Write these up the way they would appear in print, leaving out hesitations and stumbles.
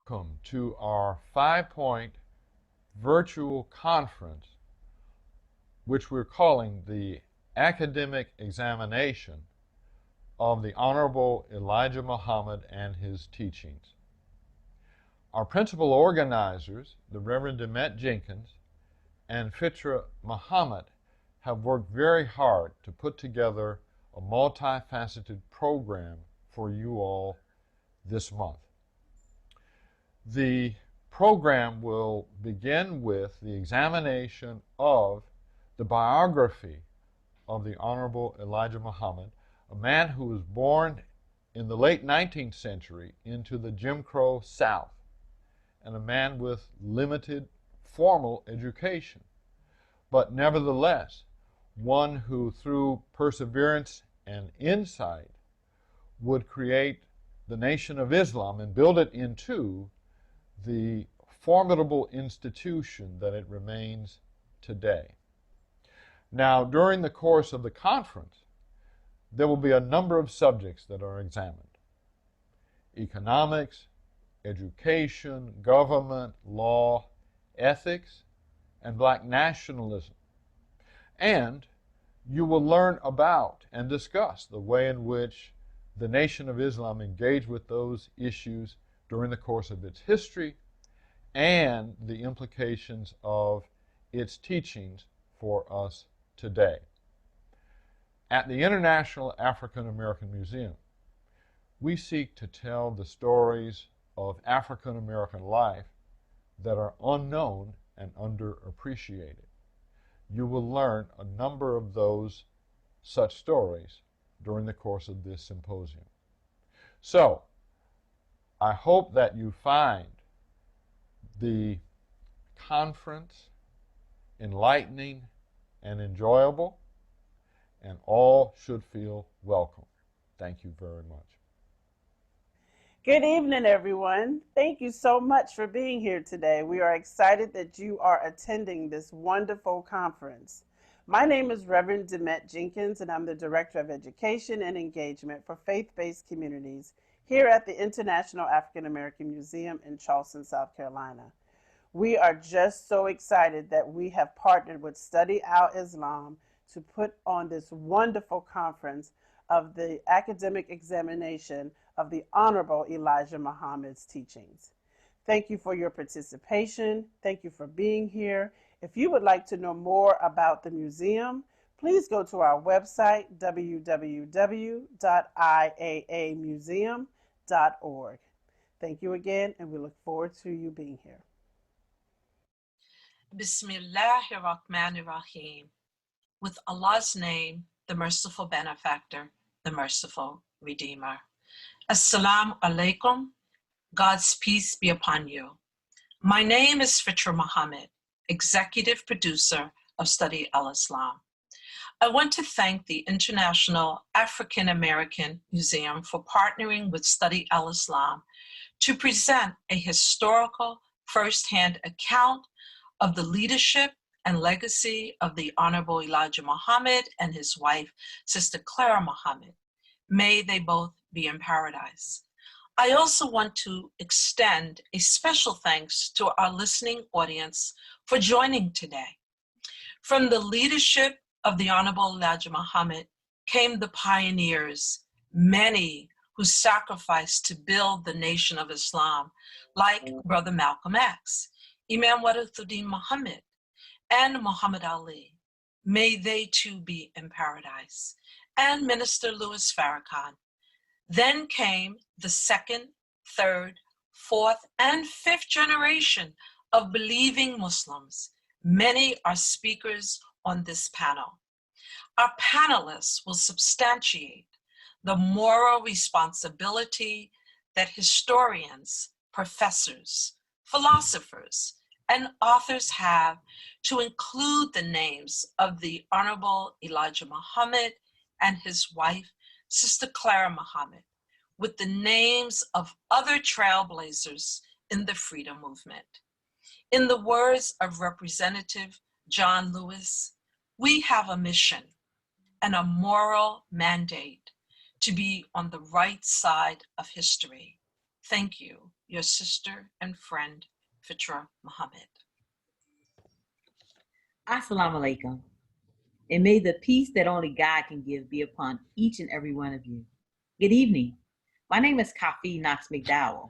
Welcome to our 5-point virtual conference, which we're calling the Academic Examination of the Honorable Elijah Muhammad and His Teachings. Our principal organizers, the Reverend Demet Jenkins and Fitra Muhammad, have worked very hard to put together a multifaceted program for you all this month. The program will begin with the examination of the biography of the Honorable Elijah Muhammad, a man who was born in the late 19th century into the Jim Crow South, and a man with limited formal education, but nevertheless one who through perseverance and insight would create the Nation of Islam and build it into the formidable institution that it remains today. Now, during the course of the conference, there will be a number of subjects that are examined: economics, education, government, law, ethics, and black nationalism. And you will learn about and discuss the way in which the Nation of Islam engaged with those issues during the course of its history and the implications of its teachings for us today. At the International African American Museum, we seek to tell the stories of African American life that are unknown and underappreciated. You will learn a number of those such stories during the course of this symposium. So, I hope that you find the conference enlightening and enjoyable, and all should feel welcome. Thank you very much. Good evening, everyone. Thank you so much for being here today. We are excited that you are attending this wonderful conference. My name is Reverend Demet Jenkins, and I'm the Director of Education and Engagement for Faith-Based Communities here at the International African American Museum in Charleston, South Carolina. We are just so excited that we have partnered with Study Our Islam to put on this wonderful conference of the academic examination of the Honorable Elijah Muhammad's teachings. Thank you for your participation. Thank you for being here. If you would like to know more about the museum, please go to our website, www.iaamuseum.org. Thank you again, and we look forward to you being here. Bismillahirrahmanirrahim. With Allah's name, the merciful benefactor, the merciful redeemer. Assalamu alaikum. God's peace be upon you. My name is Fitra Muhammad, executive producer of Study Al-Islam. I want to thank the International African American Museum for partnering with Study Al-Islam to present a historical first-hand account of the leadership and legacy of the Honorable Elijah Muhammad and his wife, Sister Clara Muhammad. May they both be in paradise. I also want to extend a special thanks to our listening audience for joining today. From the leadership of the Honorable Elijah Muhammad came the pioneers, many who sacrificed to build the Nation of Islam, like Brother Malcolm X, Imam Waritheen Muhammad, and Muhammad Ali. May they too be in paradise. And Minister Louis Farrakhan. Then came the second, third, fourth, and fifth generation of believing Muslims. Many are speakers on this panel. Our panelists will substantiate the moral responsibility that historians, professors, philosophers, and authors have to include the names of the Honorable Elijah Muhammad and his wife, Sister Clara Muhammad, with the names of other trailblazers in the freedom movement. In the words of Representative John Lewis, we have a mission and a moral mandate to be on the right side of history. Thank you, your sister and friend, Fitra Muhammad. Assalamu alaikum. And may the peace that only God can give be upon each and every one of you. Good evening. My name is Kafi Knox McDowell,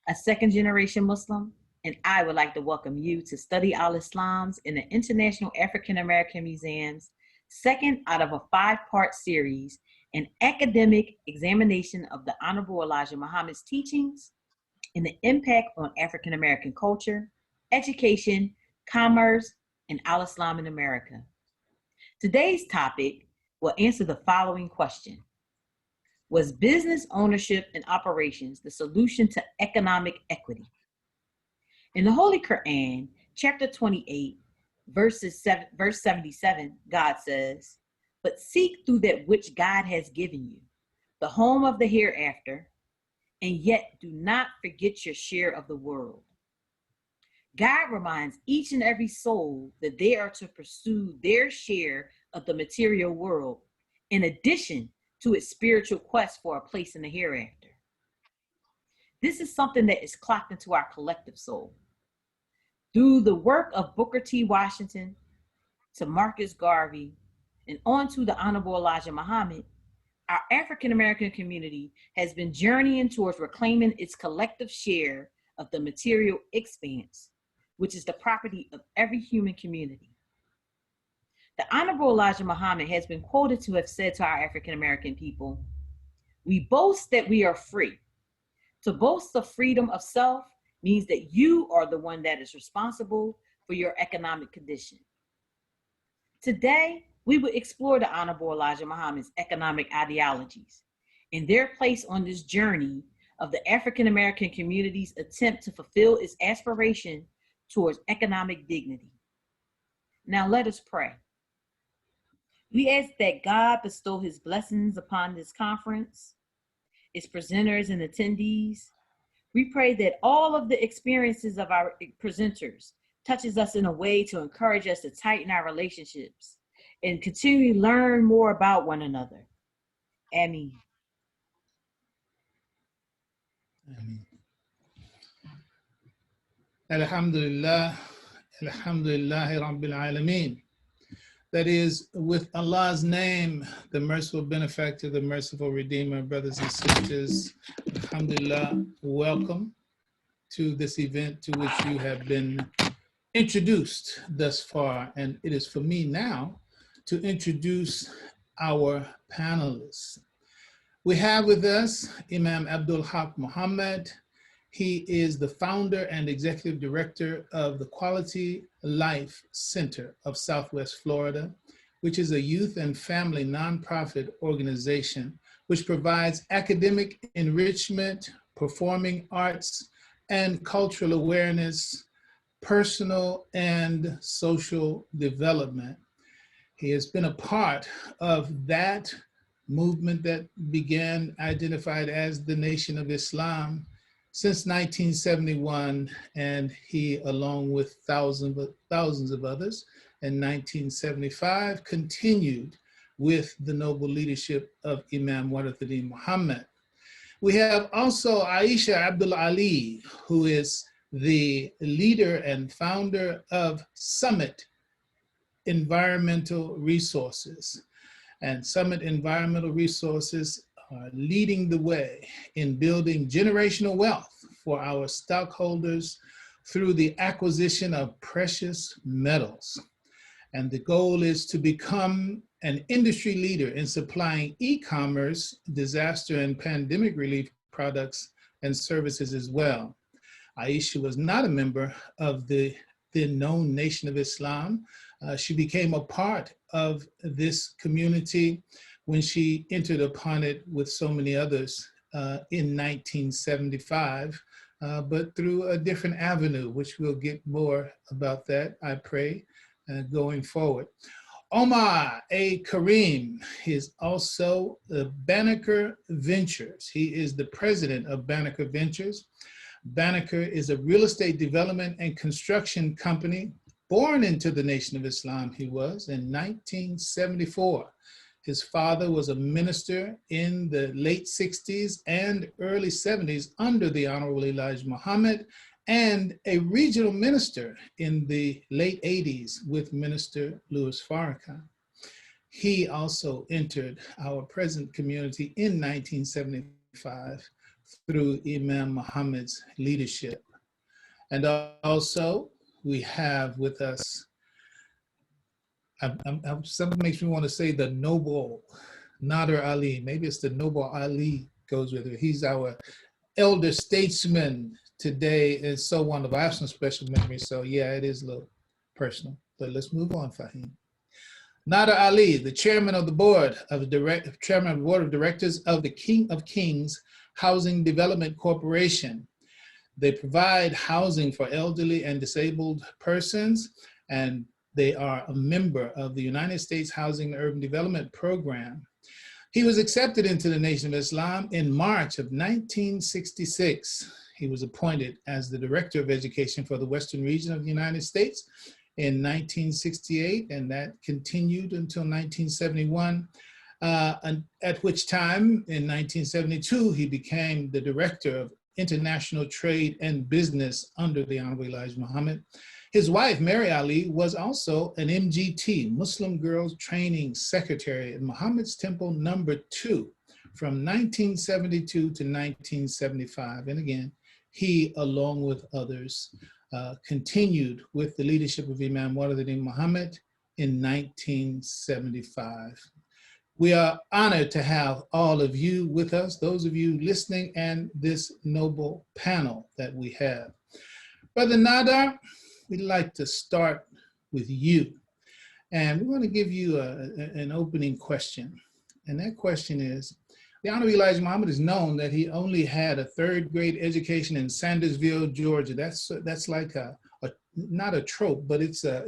a second-generation Muslim, and I would like to welcome you to Study Al-Islams in the International African American Museum's second out of a 5-part series, an academic examination of the Honorable Elijah Muhammad's teachings and the impact on African American culture, education, commerce, and Al-Islam in America. Today's topic will answer the following question. Was business ownership and operations the solution to economic equity? In the Holy Quran, chapter 28, verse 77, God says, "But seek through that which God has given you, the home of the hereafter, and yet do not forget your share of the world." God reminds each and every soul that they are to pursue their share of the material world, in addition to its spiritual quest for a place in the hereafter. This is something that is clocked into our collective soul. Through the work of Booker T. Washington, to Marcus Garvey, and on to the Honorable Elijah Muhammad, our African American community has been journeying towards reclaiming its collective share of the material expanse, which is the property of every human community. The Honorable Elijah Muhammad has been quoted to have said to our African American people, "We boast that we are free. To boast the freedom of self means that you are the one that is responsible for your economic condition." Today, we will explore the Honorable Elijah Muhammad's economic ideologies and their place on this journey of the African American community's attempt to fulfill its aspiration towards economic dignity. Now let us pray. We ask that God bestow his blessings upon this conference, its presenters and attendees. We pray that all of the experiences of our presenters touches us in a way to encourage us to tighten our relationships and continue to learn more about one another. Ameen. Ameen. Alhamdulillah, alhamdulillahi rabbil alameen. That is, with Allah's name, the merciful benefactor, the merciful redeemer, brothers and sisters, alhamdulillah, welcome to this event to which you have been introduced thus far. And it is for me now to introduce our panelists. We have with us Imam Abdul-Haq Muhammad. He is the founder and executive director of the Quality Life Center of Southwest Florida, which is a youth and family nonprofit organization which provides academic enrichment, performing arts, and cultural awareness, personal and social development. He has been a part of that movement that began, identified as the Nation of Islam, since 1971, and he, along with thousands of others, in 1975, continued with the noble leadership of Imam Waritheen Muhammad. We have also Aisha Abdul-Ali, who is the leader and founder of Summit Environmental Resources. And Summit Environmental Resources are leading the way in building generational wealth for our stockholders through the acquisition of precious metals. And the goal is to become an industry leader in supplying e-commerce, disaster and pandemic relief products and services as well. Aisha was not a member of the then known Nation of Islam. She became a part of this community when she entered upon it with so many others in 1975, but through a different avenue, which we'll get more about that, I pray, going forward. Omar Karim is also Banneker Ventures. He is the president of Banneker Ventures. Banneker is a real estate development and construction company born into the Nation of Islam, he was, in 1974. His father was a minister in the late 60s and early 70s under the Honorable Elijah Muhammad, and a regional minister in the late 80s with Minister Louis Farrakhan. He also entered our present community in 1975 through Imam Muhammad's leadership. And also we have with us, something makes me want to say the noble Nadar Ali. Maybe it's the noble Ali goes with it. He's our elder statesman today and so wonderful. I have some special memories, so yeah, it is a little personal. But let's move on, Faheem. Nadar Ali, the chairman of the board of directors of the King of Kings Housing Development Corporation. They provide housing for elderly and disabled persons, and they are a member of the United States Housing and Urban Development Program. He was accepted into the Nation of Islam in March of 1966. He was appointed as the Director of Education for the Western region of the United States in 1968, and that continued until 1971, at which time, in 1972, he became the Director of International Trade and Business under the Honorable Elijah Muhammad. His wife, Mary Ali, was also an MGT, Muslim Girls Training Secretary at Muhammad's Temple number 2 from 1972 to 1975. And again, he, along with others, continued with the leadership of Imam Waritheen Muhammad in 1975. We are honored to have all of you with us, those of you listening, and this noble panel that we have. Brother Nadar, we'd like to start with you. And we want to give you an opening question. And that question is, the Honorable Elijah Muhammad is known that he only had a 3rd grade education in Sandersville, Georgia. That's like not a trope, but it's a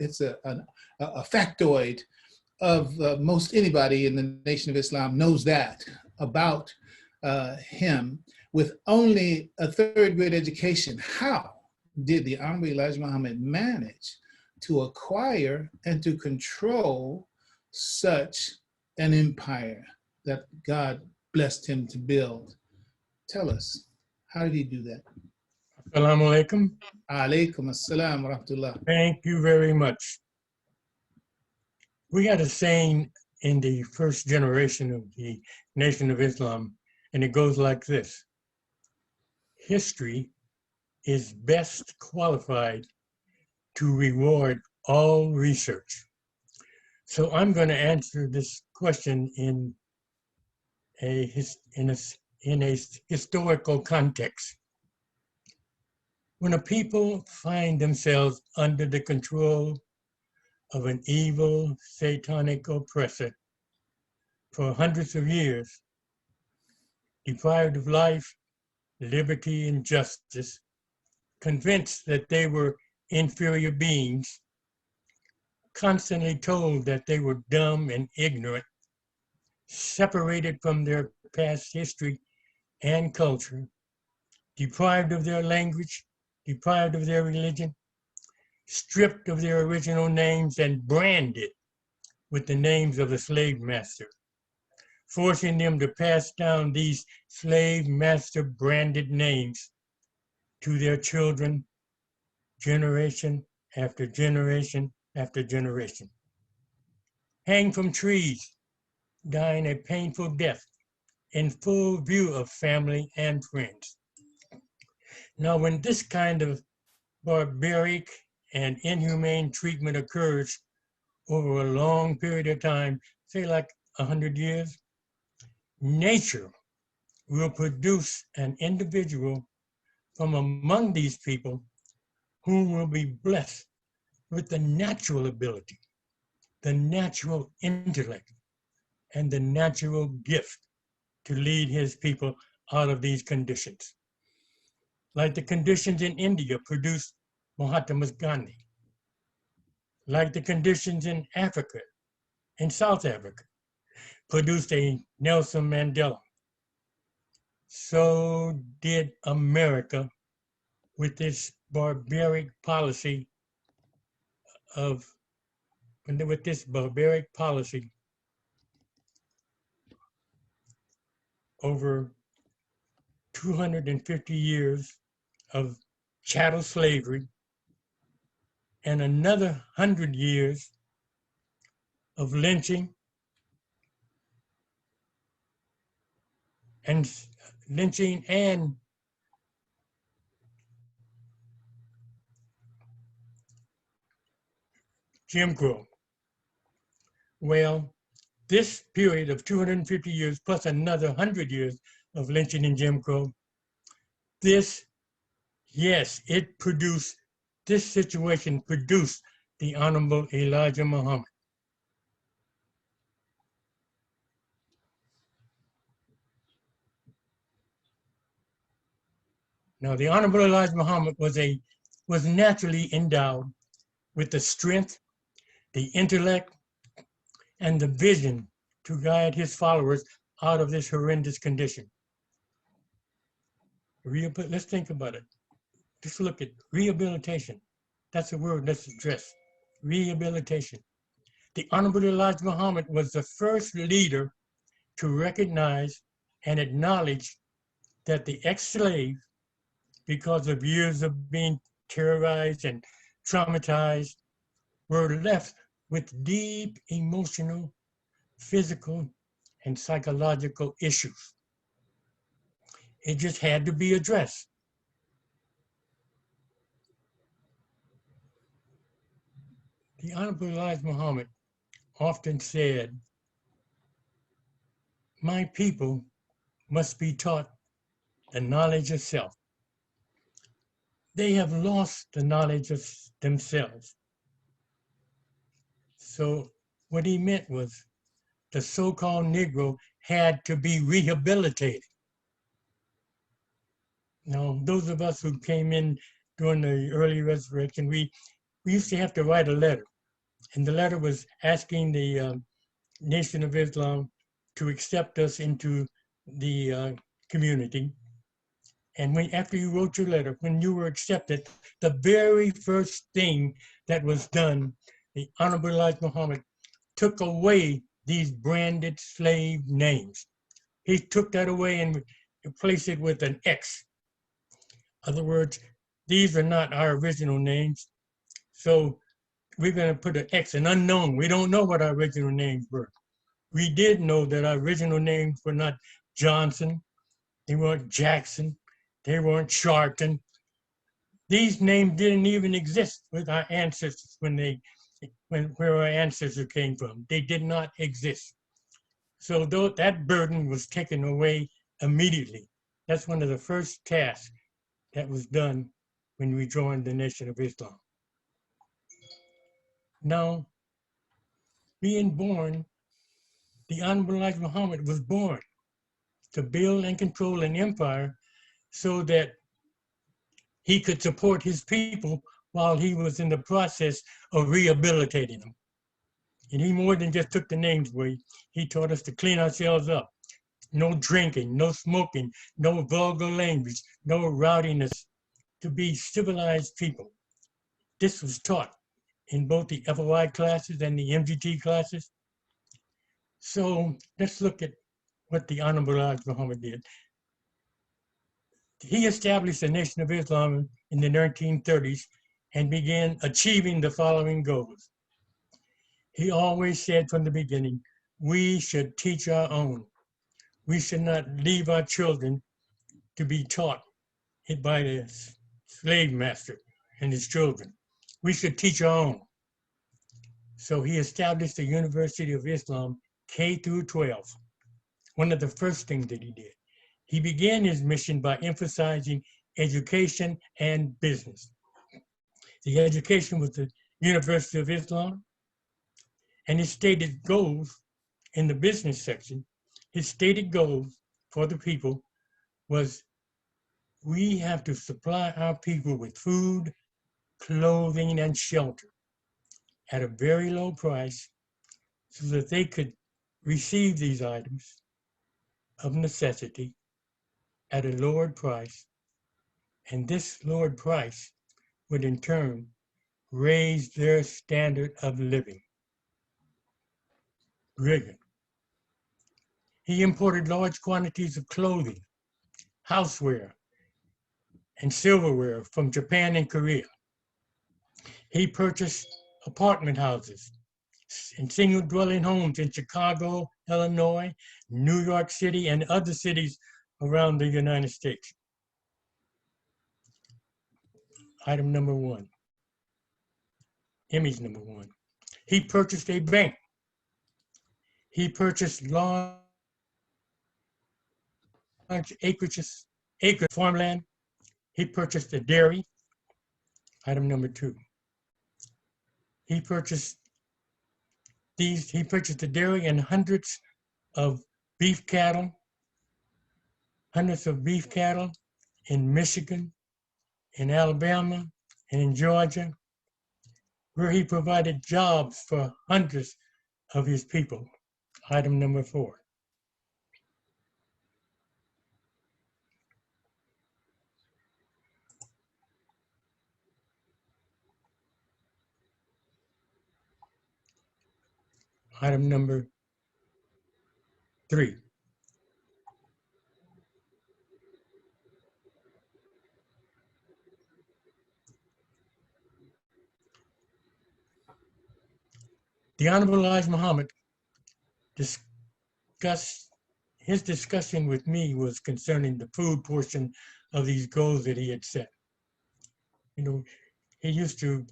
factoid of most anybody in the Nation of Islam knows that about him. With only a 3rd grade education, how did the Honorable Elijah Muhammad manage to acquire and to control such an empire that God blessed him to build? Tell us, how did he do that? Assalamu alaikum. Alaikum assalam wa rahmatullah. Thank you very much. We had a saying in the first generation of the Nation of Islam, and it goes like this: history is best qualified to reward all research. So I'm going to answer this question in a historical context. When a people find themselves under the control of an evil, satanic oppressor for hundreds of years, deprived of life, liberty, and justice, convinced that they were inferior beings, constantly told that they were dumb and ignorant, separated from their past history and culture, deprived of their language, deprived of their religion, stripped of their original names, and branded with the names of the slave master, forcing them to pass down these slave master branded names to their children, generation after generation after generation. Hang from trees, dying a painful death in full view of family and friends. Now, when this kind of barbaric and inhumane treatment occurs over a long period of time, say like 100 years, nature will produce an individual from among these people who will be blessed with the natural ability, the natural intellect, and the natural gift to lead his people out of these conditions. Like the conditions in India produced Mahatma Gandhi. Like the conditions in Africa, in South Africa, produced a Nelson Mandela. So did America with this barbaric policy over 250 years of chattel slavery and another 100 years of lynching and Jim Crow. Well, this period of 250 years plus another 100 years of lynching and Jim Crow, this situation produced the Honorable Elijah Muhammad. Now, the Honorable Elijah Muhammad was naturally endowed with the strength, the intellect, and the vision to guide his followers out of this horrendous condition. Let's think about it. Just look at rehabilitation. That's a word let's address. Rehabilitation. The Honorable Elijah Muhammad was the first leader to recognize and acknowledge that the ex-slave, because of years of being terrorized and traumatized, were left with deep emotional, physical, and psychological issues. It just had to be addressed. The Honorable Elijah Muhammad often said, "My people must be taught the knowledge of self. They have lost the knowledge of themselves." So what he meant was the so-called Negro had to be rehabilitated. Now, those of us who came in during the early resurrection, we used to have to write a letter. And the letter was asking the Nation of Islam to accept us into the community. And after you wrote your letter, when you were accepted, the very first thing that was done, the Honorable Elijah Muhammad took away these branded slave names. He took that away and replaced it with an X. In other words, these are not our original names. So we're going to put an X, an unknown. We don't know what our original names were. We did know that our original names were not Johnson, they weren't Jackson, they weren't Sharpton. These names didn't even exist with our ancestors where our ancestors came from. They did not exist. So that burden was taken away immediately. That's one of the first tasks that was done when we joined the Nation of Islam. Now, being born, the Honorable Elijah Muhammad was born to build and control an empire so that he could support his people while he was in the process of rehabilitating them. And he more than just took the names away, he taught us to clean ourselves up. No drinking, no smoking, no vulgar language, no rowdiness, to be civilized people. This was taught in both the FOI classes and the MGT classes. So let's look at what the Honorable Elijah Muhammad did. He established the Nation of Islam in the 1930s and began achieving the following goals. He always said from the beginning, we should teach our own. We should not leave our children to be taught by the slave master and his children. We should teach our own. So he established the University of Islam K through 12. One of the first things that he did. He began his mission by emphasizing education and business. The education was the University of Islam, and his stated goals in the business section, his stated goals for the people was, we have to supply our people with food, clothing, and shelter at a very low price so that they could receive these items of necessity at a lowered price. And this lowered price would in turn raise their standard of living. Rigor. He imported large quantities of clothing, houseware, and silverware from Japan and Korea. He purchased apartment houses and single-dwelling homes in Chicago, Illinois, New York City, and other cities around the United States. Item number 1, image number 1. He purchased a bank. He purchased large acre farmland. He purchased a dairy. Item number 2. He purchased the dairy and hundreds of beef cattle in Michigan, in Alabama, and in Georgia, where he provided jobs for hundreds of his people. Item number 4. Item number 3. The Honorable Elijah Muhammad his discussion with me was concerning the food portion of these goals that he had set. You know, he used to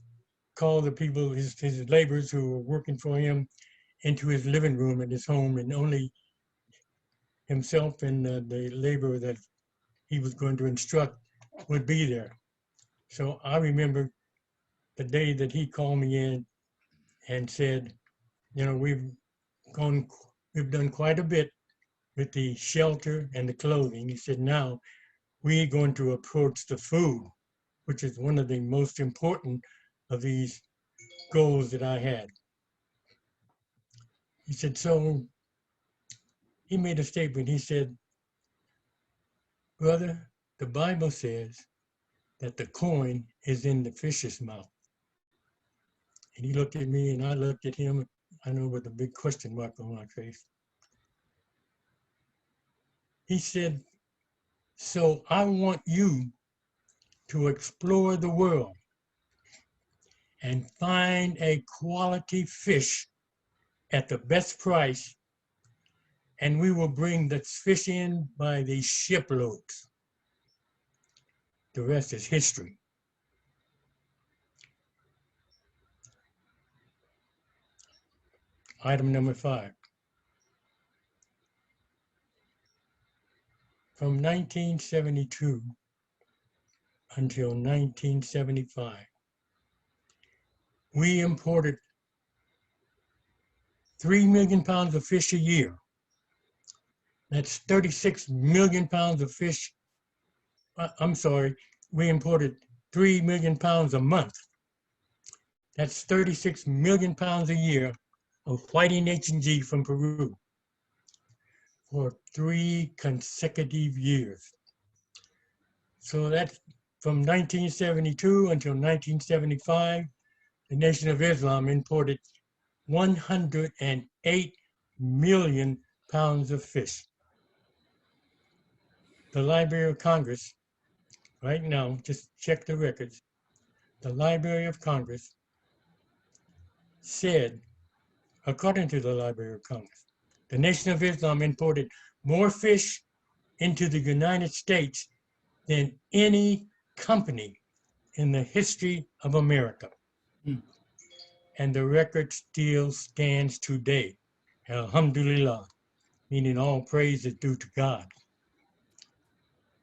call the people, his laborers who were working for him, into his living room at his home, and only himself and the laborer that he was going to instruct would be there. So I remember the day that he called me in and said, you know, we've done quite a bit with the shelter and the clothing. He said, now we're going to approach the food, which is one of the most important of these goals that I had. He said, so he made a statement. He said, brother, the Bible says that the coin is in the fish's mouth. And he looked at me and I looked at him, I know, with a big question mark on my face. He said, so I want you to explore the world and find a quality fish at the best price, and we will bring the fish in by the shiploads. The rest is history. Item number 5. From 1972 until 1975, we imported 3 million pounds of fish a year. That's 36 million pounds of fish. I'm sorry, we imported 3 million pounds a month. That's 36 million pounds a year of whiting H&G from Peru for 3 consecutive years. So that's from 1972 until 1975, the Nation of Islam imported 108 million pounds of fish. The Library of Congress, right now, just check the records, the Library of Congress said, according to the Library of Congress, the Nation of Islam imported more fish into the United States than any company in the history of America. And the record still stands today. Alhamdulillah, meaning all praise is due to God.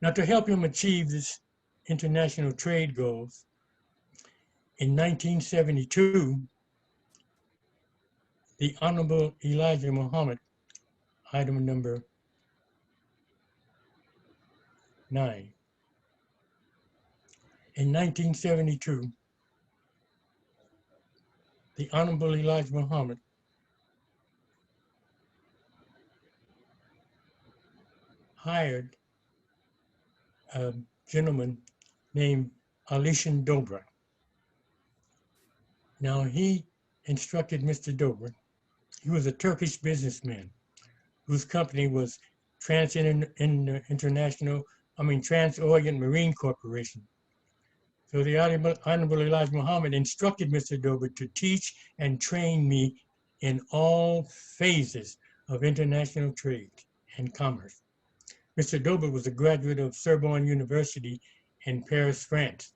Now, to help him achieve this international trade goals, in 1972, the Honorable Elijah Muhammad, item number 9. In 1972, the Honorable Elijah Muhammad hired a gentleman named Alishan Dobra. Now, he instructed Mr. Dobra. He was a Turkish businessman whose company was Trans-Orient Marine Corporation. So the Honorable Elijah Muhammad instructed Mr. Dober to teach and train me in all phases of international trade and commerce. Mr. Dober was a graduate of Sorbonne University in Paris, France,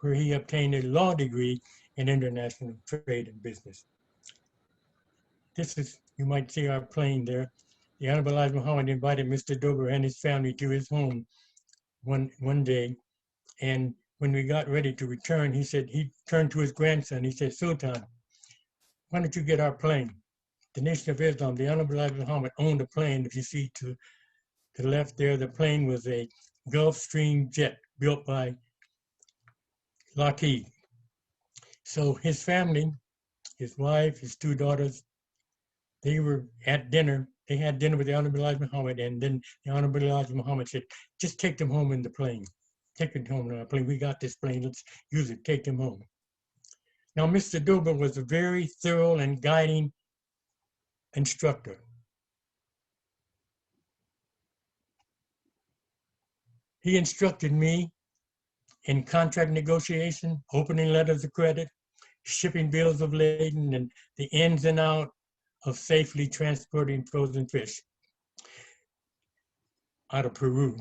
where he obtained a law degree in international trade and business. This is, you might see our plane there. The Honorable Elijah Muhammad invited Mr. Dober and his family to his home one day. And when we got ready to return, he said, he turned to his grandson. He said, Sultan, why don't you get our plane? The Nation of Islam, the Honorable Elijah Muhammad owned a plane. If you see to the left there, the plane was a Gulfstream jet built by Lockheed. So his family, his wife, his two daughters, they were at dinner. They had dinner with the Honorable Elijah Muhammad, and then the Honorable Elijah Muhammad said, just take them home in the plane. Take it home in our plane. We got this plane. Let's use it. Take them home. Now, Mr. Dober was a very thorough and guiding instructor. He instructed me in contract negotiation, opening letters of credit, shipping bills of lading, and the ins and outs of safely transporting frozen fish out of Peru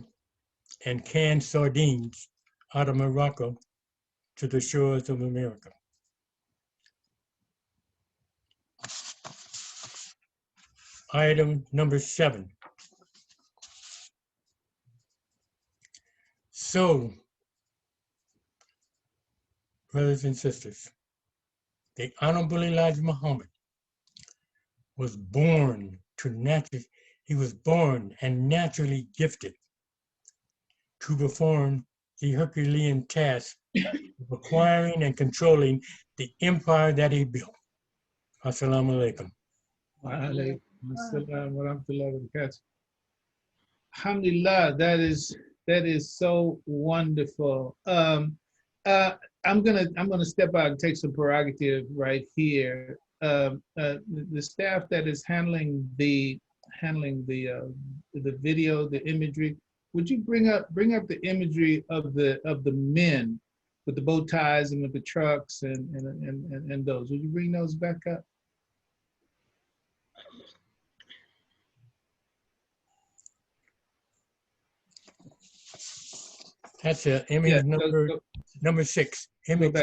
and canned sardines out of Morocco to the shores of America. Item number 7. So, brothers and sisters, the Honorable Elijah Muhammad was born he was born and naturally gifted to perform the Herculean task of acquiring and controlling the empire that he built. Assalamu alaikum. Wa alaikum assalam wa rahmatullahi wa barakatuh. Alhamdulillah, that is so wonderful. I'm gonna step out and take some prerogative right here. The staff that is handling the video, the imagery, would you bring up the imagery of the men with the bow ties and with the trucks and those? Would you bring those back up? That's image number 6. Image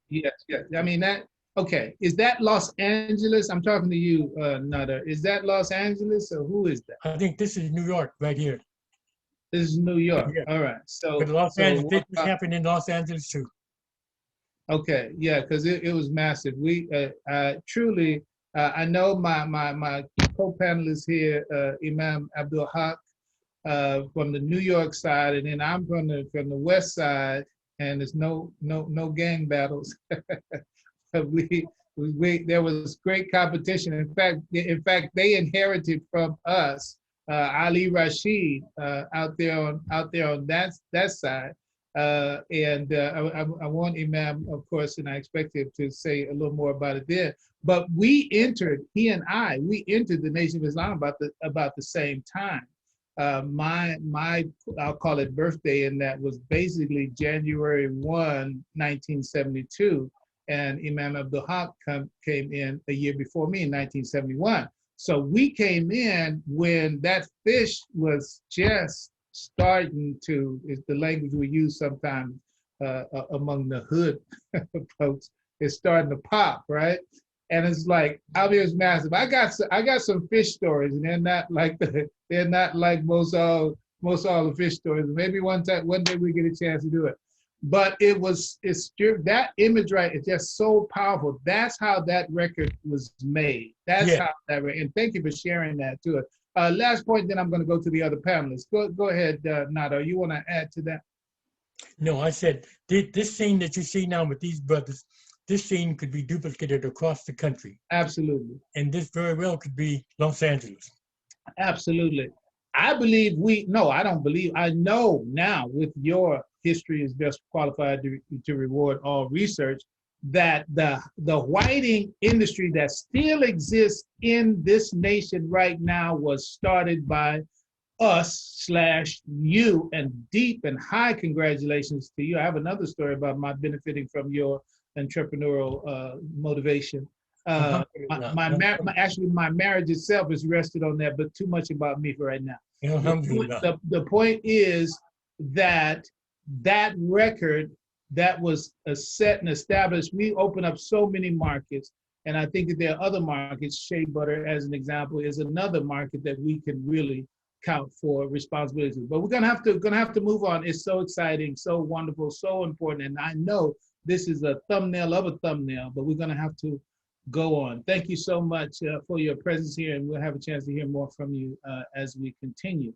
yes. I mean that. Okay, is that Los Angeles? I'm talking to you, Nadar. Is that Los Angeles or who is that? I think this is New York right here. This is New York. Yeah. All right. So, but Los Angeles, this happened in Los Angeles too. Okay, yeah, because it was massive. We truly, I know my co-panelists here, Imam Abdul-Ali from the New York side, and then I'm from the West side, and there's no gang battles. There was great competition. In fact, they inherited from us Ali Rashid out there on that side. I want Imam, of course, and I expect him to say a little more about it there. But he and I entered the Nation of Islam about the same time. My I'll call it birthday, and that was basically January 1, 1972. And Imam Abdul-Ali came in a year before me in 1971. So we came in when that fish was just starting to, is the language we use sometimes among the hood folks, it's starting to pop, right? And it's like, I mean, it's massive. I got some fish stories, and they're not like most all the fish stories. Maybe one day we get a chance to do it. But it's that image, right? It's just so powerful. That's how that record was made. That's how that. And thank you for sharing that to us. Last point, then I'm going to go to the other panelists. Go ahead, Nadar. You want to add to that? No, I said this scene that you see now with these brothers, this scene could be duplicated across the country. Absolutely. And this very well could be Los Angeles. Absolutely. I know now with your history is best qualified to reward all research, that the whiting industry that still exists in this nation right now was started by us/you, and deep and high congratulations to you. I have another story about my benefiting from your entrepreneurial motivation. Actually, my marriage itself is rested on that, but too much about me for right now. The point is that that record that was set and established, we open up so many markets, and I think that there are other markets. Shea butter, as an example, is another market that we can really count for responsibilities. But we're gonna have to move on. It's so exciting, so wonderful, so important, and I know this is a thumbnail of a thumbnail, but we're gonna have to go on. Thank you so much for your presence here, and we'll have a chance to hear more from you as we continue.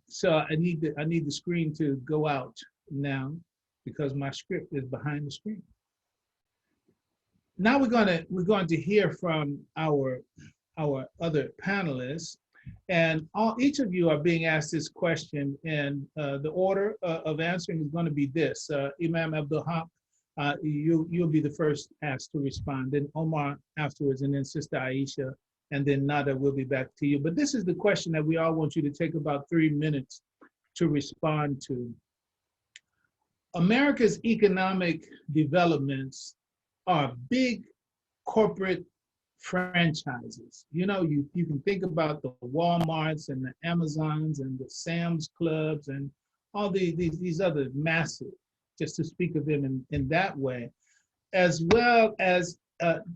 So I need the screen to go out now because my script is behind the screen. Now we're going to hear from our other panelists, and each of you are being asked this question, and the order of answering is going to be this: Imam Abdul-Haq, you'll be the first asked to respond, then Omar afterwards, and then Sister Aisha, and then Nadar will be back to you. But this is the question that we all want you to take about 3 minutes to respond to. America's economic developments are big corporate franchises. You know, you can think about the Walmarts and the Amazons and the Sam's Clubs and all these other massive, just to speak of them in that way, as well as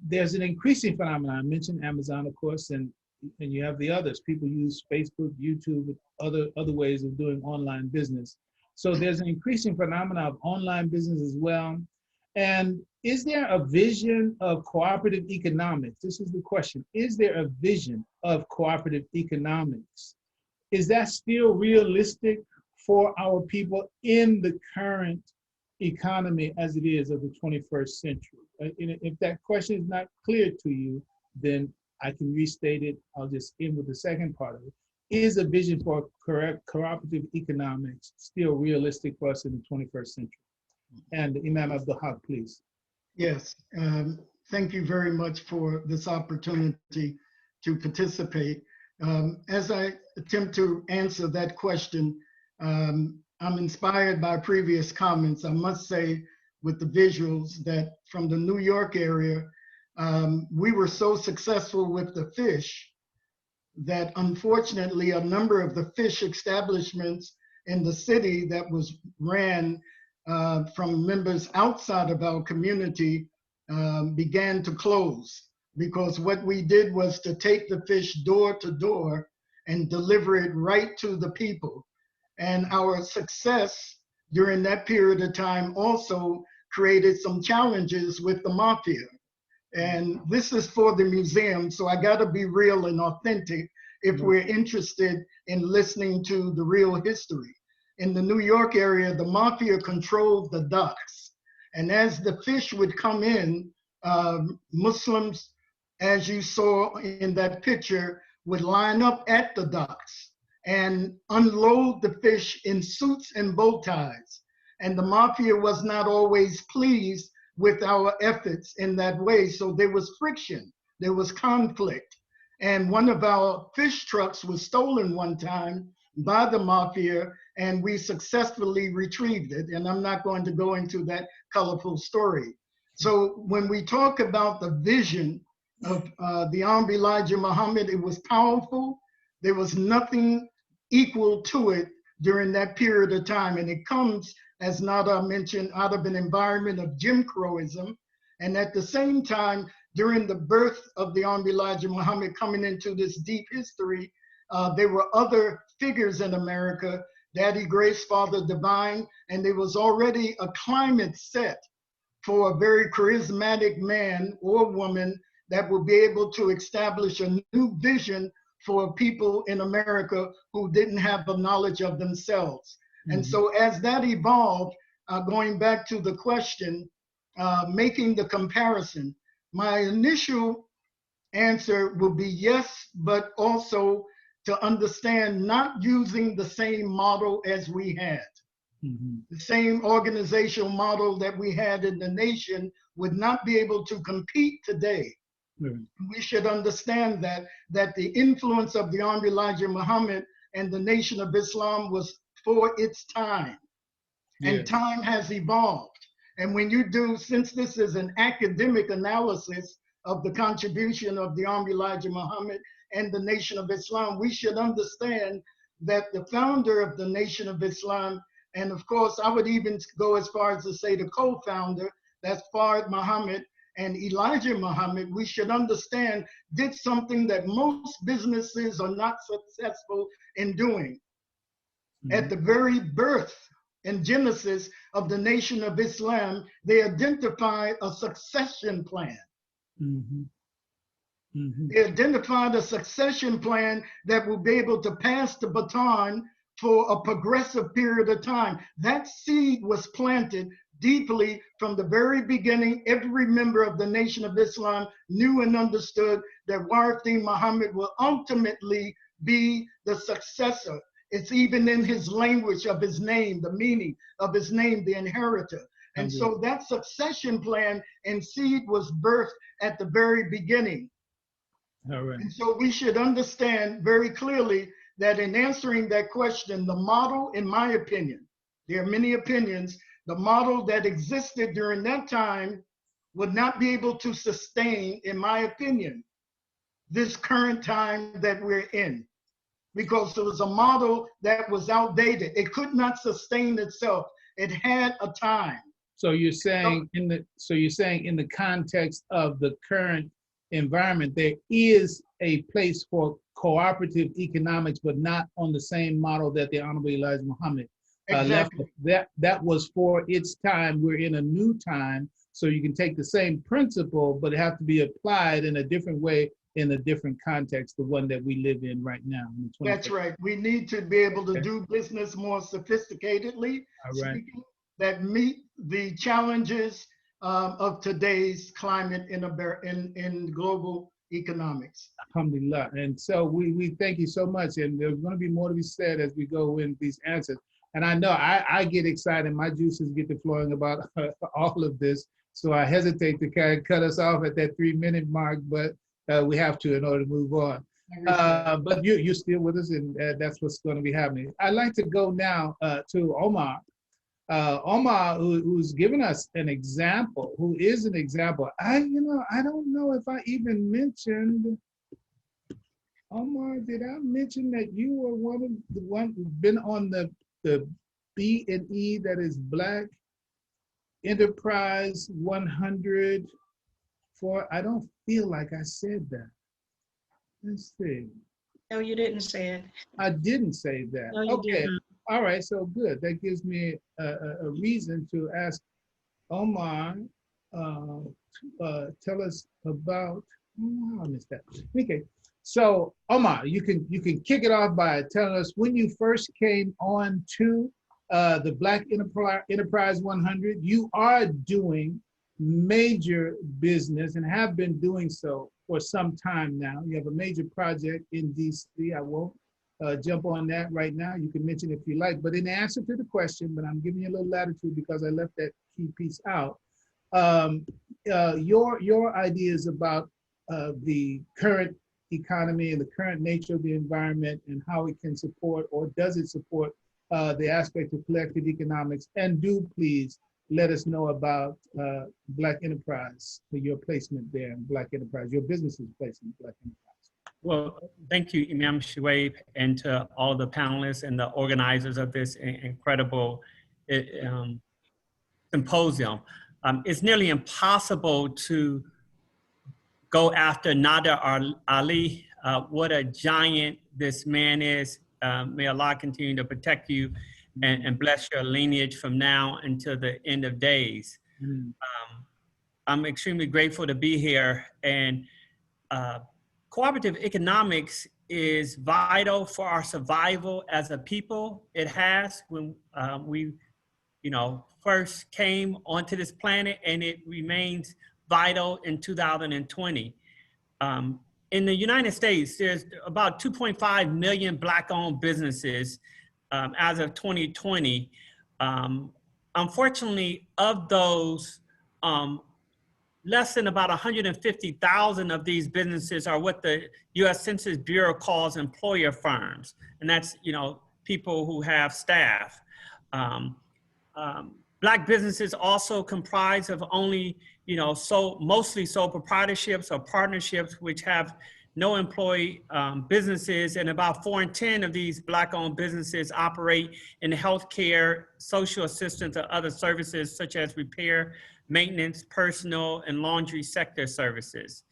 there's an increasing phenomenon. I mentioned Amazon, of course, and you have the others. People use Facebook, YouTube, other ways of doing online business. So there's an increasing phenomenon of online business as well. And is there a vision of cooperative economics? This is the question. Is there a vision of cooperative economics? Is that still realistic for our people in the current economy as it is of the 21st century? If that question is not clear to you, then I can restate it. I'll just end with the second part of it. Is a vision for cooperative economics still realistic for us in the 21st century? And Imam Abdul-Haq, please. Yes, thank you very much for this opportunity to participate. As I attempt to answer that question, I'm inspired by previous comments. I must say, with the visuals, that from the New York area, we were so successful with the fish that unfortunately a number of the fish establishments in the city that was ran from members outside of our community began to close, because what we did was to take the fish door to door and deliver it right to the people. And our success during that period of time also created some challenges with the mafia. And this is for the museum, so I gotta be real and authentic if we're interested in listening to the real history. In the New York area, the mafia controlled the docks. And as the fish would come in, Muslims, as you saw in that picture, would line up at the docks and unload the fish in suits and bow ties. And the mafia was not always pleased with our efforts in that way. So there was friction, there was conflict. And one of our fish trucks was stolen one time by the mafia, and we successfully retrieved it. And I'm not going to go into that colorful story. So when we talk about the vision of the Honorable Elijah Muhammad, it was powerful. There was nothing equal to it during that period of time. And it comes, as Nadar mentioned, out of an environment of Jim Crowism. And at the same time, during the birth of the Honorable Elijah Muhammad, coming into this deep history, there were other figures in America, Daddy Grace, Father Divine, and there was already a climate set for a very charismatic man or woman that will be able to establish a new vision for people in America who didn't have the knowledge of themselves. And so as that evolved, going back to the question, making the comparison, my initial answer will be yes, but also to understand not using the same model as we had. The same organizational model that we had in the nation would not be able to compete today. We should understand that the influence of the Honorable Elijah Muhammad and the Nation of Islam was for its time. And time has evolved. And when you do, since this is an academic analysis of the contribution of the Honorable Elijah Muhammad and the Nation of Islam, we should understand that the founder of the Nation of Islam, and of course, I would even go as far as to say the co-founder, that's Fard Muhammad and Elijah Muhammad, we should understand did something that most businesses are not successful in doing. At the very birth and genesis of the Nation of Islam, they identified a succession plan. They identified a succession plan that will be able to pass the baton for a progressive period of time. That seed was planted deeply from the very beginning. Every member of the Nation of Islam knew and understood that Waritheen Muhammad will ultimately be the successor. It's even in his language of his name, the meaning of his name, the inheritor. And so that succession plan and seed was birthed at the very beginning. And so we should understand very clearly that in answering that question, the model, in my opinion, there are many opinions, the model that existed during that time would not be able to sustain, in my opinion, this current time that we're in. Because it was a model that was outdated. It could not sustain itself. It had a time. So you're saying in the context of the current environment, there is a place for cooperative economics, but not on the same model that the Honorable Elijah Muhammad left. That was for its time. We're in a new time, so you can take the same principle, but it has to be applied in a different way, in a different context, the one that we live in right now. That's right. We need to be able to do business more sophisticatedly, speaking, that meet the challenges of today's climate in global economics. Alhamdulillah. And so we thank you so much. And there's going to be more to be said as we go in these answers. And I know I get excited. My juices get to flowing about all of this. So I hesitate to kind of cut us off at that 3-minute mark, but we have to in order to move on. But you're still with us, and that's what's going to be happening. I'd like to go now to Omar. Omar, who's given us an example, who is an example. I don't know if I even mentioned, Omar, did I mention that you were one who's been on the B&E, that is Black Enterprise 100 for, I don't feel like I said that. Let's see. No, you didn't say it. I didn't say that. No, you didn't. All right, so good. That gives me a reason to ask Omar, tell us about, oh, I missed that. Okay, so Omar, you can kick it off by telling us when you first came on to the Black Enterprise 100. You are doing major business and have been doing so for some time now. You have a major project in DC. I won't jump on that right now. You can mention if you like, but in answer to the question, but I'm giving you a little latitude because I left that key piece out. Your ideas about the current economy and the current nature of the environment and how it can support, or does it support, the aspect of collective economics, and do please let us know about Black Enterprise, your placement there in Black Enterprise, your business's placement in Black Enterprise. Well, thank you, Imam Shu'aibe, and to all the panelists and the organizers of this incredible symposium. It's nearly impossible to go after Nadar Ali. What a giant this man is. May Allah continue to protect you and bless your lineage from now until the end of days. I'm extremely grateful to be here, and cooperative economics is vital for our survival as a people. It has when we, first came onto this planet, and it remains vital in 2020. In the United States, there's about 2.5 million Black-owned businesses as of 2020. Unfortunately, of those, less than about 150,000 of these businesses are what the U.S. Census Bureau calls employer firms, and that's people who have staff. Black businesses also comprise of only mostly sole proprietorships or partnerships, which have no employee businesses, and about 4 in 10 of these Black-owned businesses operate in healthcare, social assistance, or other services such as repair, maintenance, personal, and laundry sector services.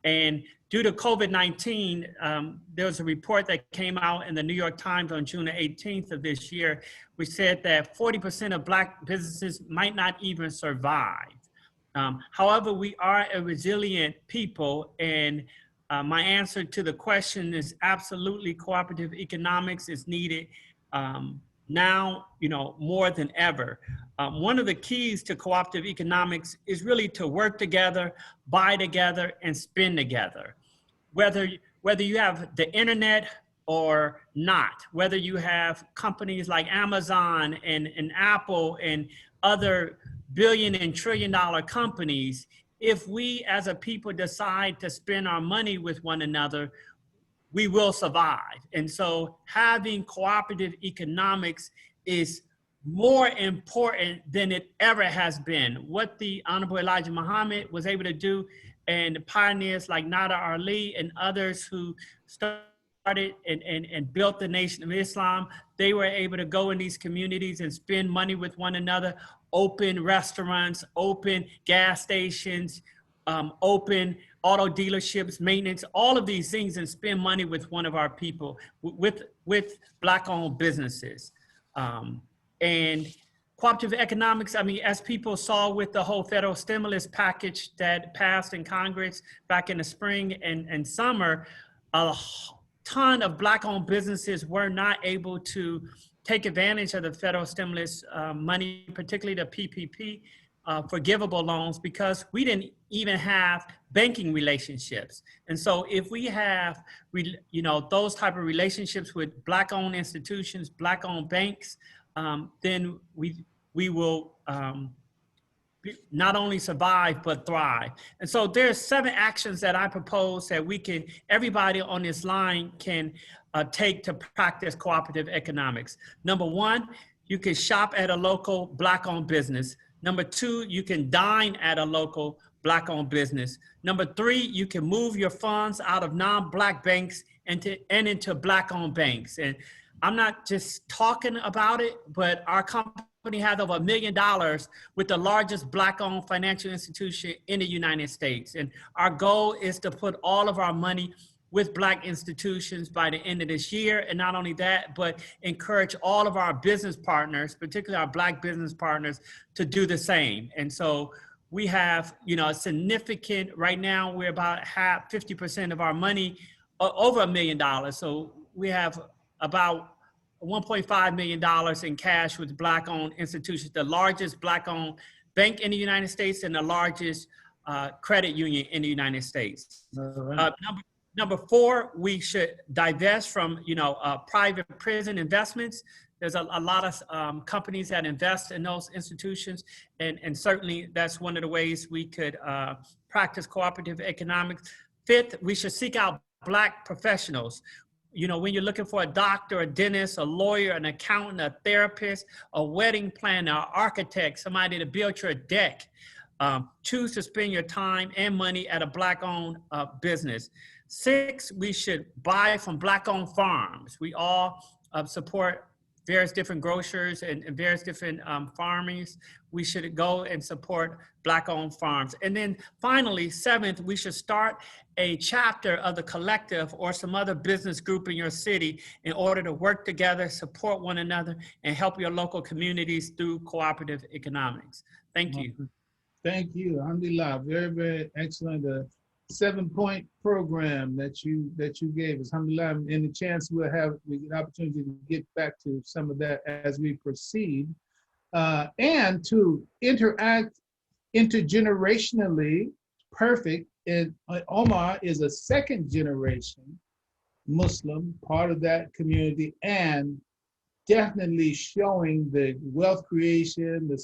And due to COVID-19, there was a report that came out in the New York Times on June 18th of this year, which said that 40% of Black businesses might not even survive. However, we are a resilient people, and my answer to the question is absolutely cooperative economics is needed now, more than ever. One of the keys to cooperative economics is really to work together, buy together, and spend together. Whether you have the internet or not, whether you have companies like Amazon and Apple and other billion and trillion dollar companies, if we as a people decide to spend our money with one another, we will survive. And so having cooperative economics is more important than it ever has been. What the Honorable Elijah Muhammad was able to do, and pioneers like Nadar Ali and others who started and built the Nation of Islam, they were able to go in these communities and spend money with one another, open restaurants, open gas stations, open auto dealerships, maintenance, all of these things, and spend money with one of our people, with Black-owned businesses. And cooperative economics, I mean, as people saw with the whole federal stimulus package that passed in Congress back in the spring and summer, a ton of Black-owned businesses were not able to take advantage of the federal stimulus money, particularly the PPP, forgivable loans, because we didn't even have banking relationships. And so if we have, those type of relationships with Black-owned institutions, Black-owned banks, then we will not only survive, but thrive. And so there's 7 actions that I propose that everybody on this line can take to practice cooperative economics. Number 1, you can shop at a local Black-owned business. Number 2, you can dine at a local Black-owned business. Number 3, you can move your funds out of non-Black banks and into Black-owned banks. And I'm not just talking about it, but our company has over $1 million with the largest Black-owned financial institution in the United States. And our goal is to put all of our money with Black institutions by the end of this year. And not only that, but encourage all of our business partners, particularly our Black business partners, to do the same. And so we have, a significant, right now we're about 50% of our money, over $1 million. So we have about $1.5 million in cash with Black-owned institutions, the largest Black-owned bank in the United States and the largest credit union in the United States. Number 4, we should divest from, private prison investments. There's a lot of companies that invest in those institutions, and certainly that's one of the ways we could practice cooperative economics. 5th, we should seek out Black professionals. When you're looking for a doctor, a dentist, a lawyer, an accountant, a therapist, a wedding planner, an architect, somebody to build your deck, choose to spend your time and money at a Black-owned business. 6, we should buy from Black-owned farms. We all support various different grocers and various different farmers. We should go and support Black-owned farms. And then finally, 7th, we should start a chapter of the collective or some other business group in your city in order to work together, support one another, and help your local communities through cooperative economics. Thank you. Thank you. Alhamdulillah. Very, very excellent. 7-point program that you gave us. Alhamdulillah. And the chance we get an opportunity to get back to some of that as we proceed, and to interact intergenerationally. Perfect. And Omar is a 2nd generation Muslim, part of that community, and definitely showing the wealth creation, the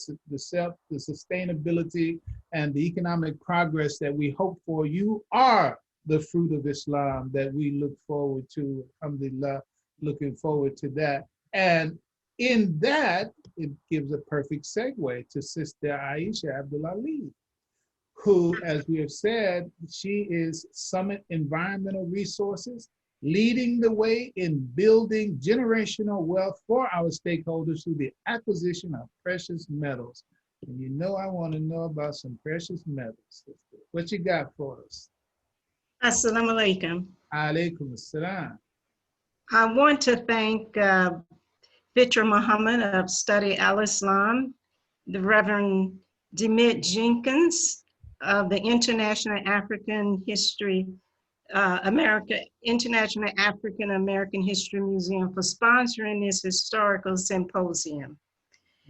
sustainability, and the economic progress that we hope for. You are the fruit of Islam that we look forward to. Alhamdulillah, looking forward to that. And in that, it gives a perfect segue to Sister Aisha Abdul-Ali, who, as we have said, she is Summit Environmental Resources, leading the way in building generational wealth for our stakeholders through the acquisition of precious metals. And you know I want to know about some precious metals, sister. What you got for us? Assalamu alaikum. Alaikum assalam. I want to thank Fitra Muhammad of Study Al-Islam, the Reverend Demit Jenkins of the International African History International African American History Museum for sponsoring this historical symposium.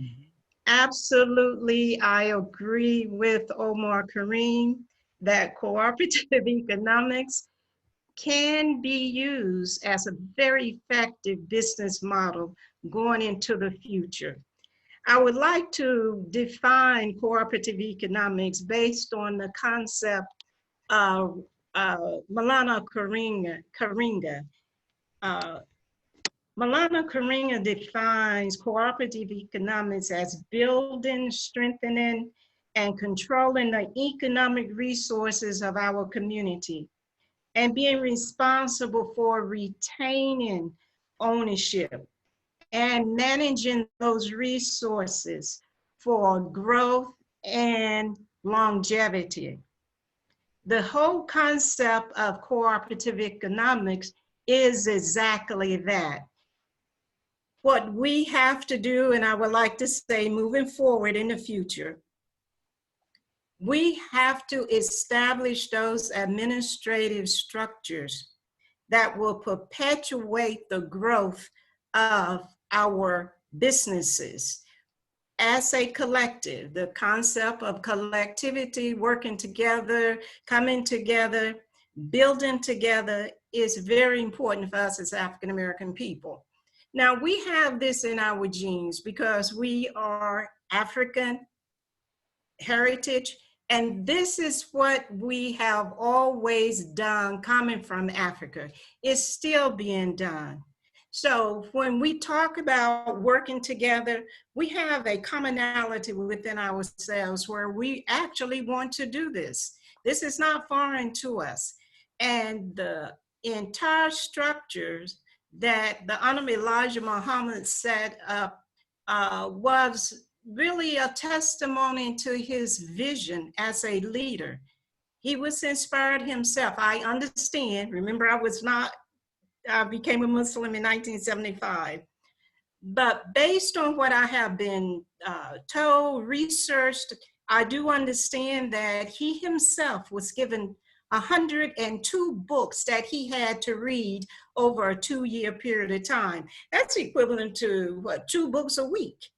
Mm-hmm. Absolutely, I agree with Omar Karim that cooperative economics can be used as a very effective business model going into the future. I would like to define cooperative economics based on the concept of Maulana Karinga. Maulana Karinga defines cooperative economics as building, strengthening, and controlling the economic resources of our community and being responsible for retaining ownership and managing those resources for growth and longevity. The whole concept of cooperative economics is exactly that. What we have to do, and I would like to say moving forward in the future, we have to establish those administrative structures that will perpetuate the growth of our businesses as a collective. The concept of collectivity, working together, coming together, building together is very important for us as African American people. Now, we have this in our genes because we are African heritage, and this is what we have always done coming from Africa. It's still being done. So when we talk about working together, we have a commonality within ourselves where we actually want to do this. This is not foreign to us. And the entire structures that the Honorable Elijah Muhammad set up was really a testimony to his vision as a leader. He was inspired himself. I understand, remember I became a Muslim in 1975. But based on what I have been told, researched, I do understand that he himself was given 102 books that he had to read over a 2-year period of time. That's equivalent to what, 2 books a week,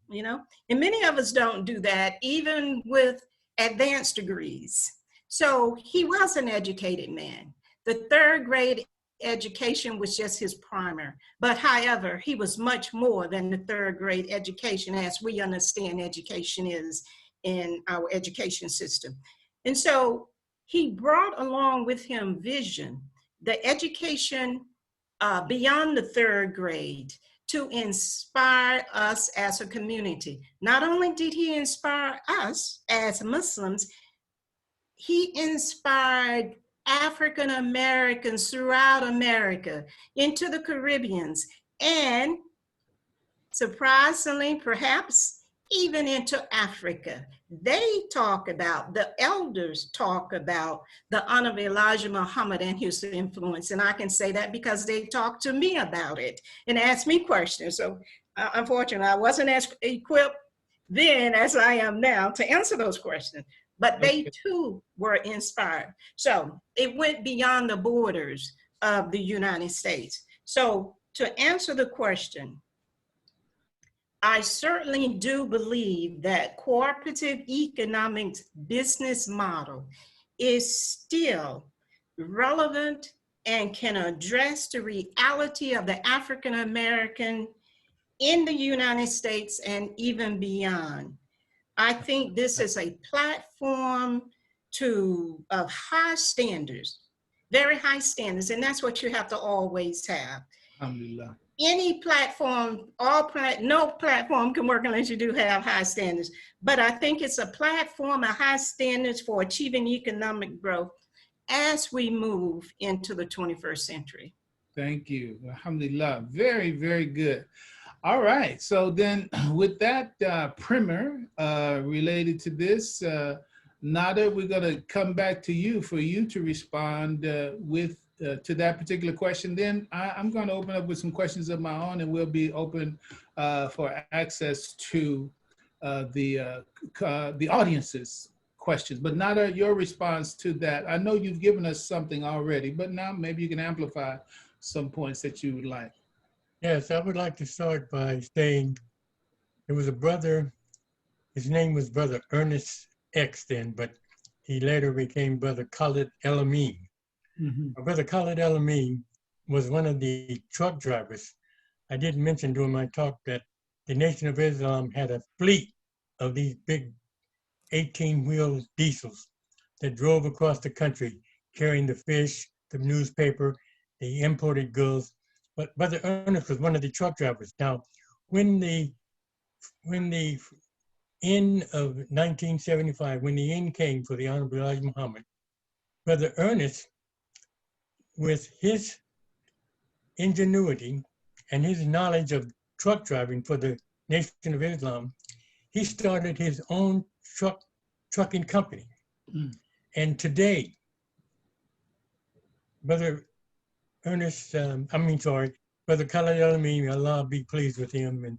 you know? And many of us don't do that, even with advanced degrees. So he was an educated man. The 3rd grade education was just his primer. But however, he was much more than the 3rd grade education as we understand education is in our education system. And so he brought along with him vision, the education beyond the 3rd grade to inspire us as a community. Not only did he inspire us as Muslims, he inspired African Americans throughout America, into the Caribbeans, and surprisingly, perhaps even into Africa. They talk about, the elders talk about the Honorable Elijah Muhammad and his influence. And I can say that because they talked to me about it and asked me questions. So unfortunately, I wasn't as equipped then as I am now to answer those questions. But they too were inspired. So it went beyond the borders of the United States. So to answer the question, I certainly do believe that cooperative economics business model is still relevant and can address the reality of the African American in the United States and even beyond. I think this is a platform of high standards, very high standards, and that's what you have to always have. Alhamdulillah. Any platform, no platform can work unless you do have high standards. But I think it's a platform of high standards for achieving economic growth as we move into the 21st century. Thank you. Alhamdulillah. Very, very good. All right. So then with that primer related to this, Nadar, we're going to come back to you for you to respond to that particular question. Then I'm going to open up with some questions of my own, and we'll be open for access to the audience's questions. But Nadar, your response to that, I know you've given us something already, but now maybe you can amplify some points that you would like. Yes, I would like to start by saying there was a brother, his name was Brother Ernest X then, but he later became Brother Khalid El-Amin. Brother Khalid El-Amin was one of the truck drivers. I didn't mention during my talk that the Nation of Islam had a fleet of these big 18-wheel diesels that drove across the country carrying the fish, the newspaper, the imported goods. But Brother Ernest was one of the truck drivers. Now, when the end of 1975, when the end came for the Honorable Elijah Muhammad, Brother Ernest, with his ingenuity and his knowledge of truck driving for the Nation of Islam, he started his own trucking company. And today, Brother Ernest, Brother Khalid El-Amin, Allah be pleased with him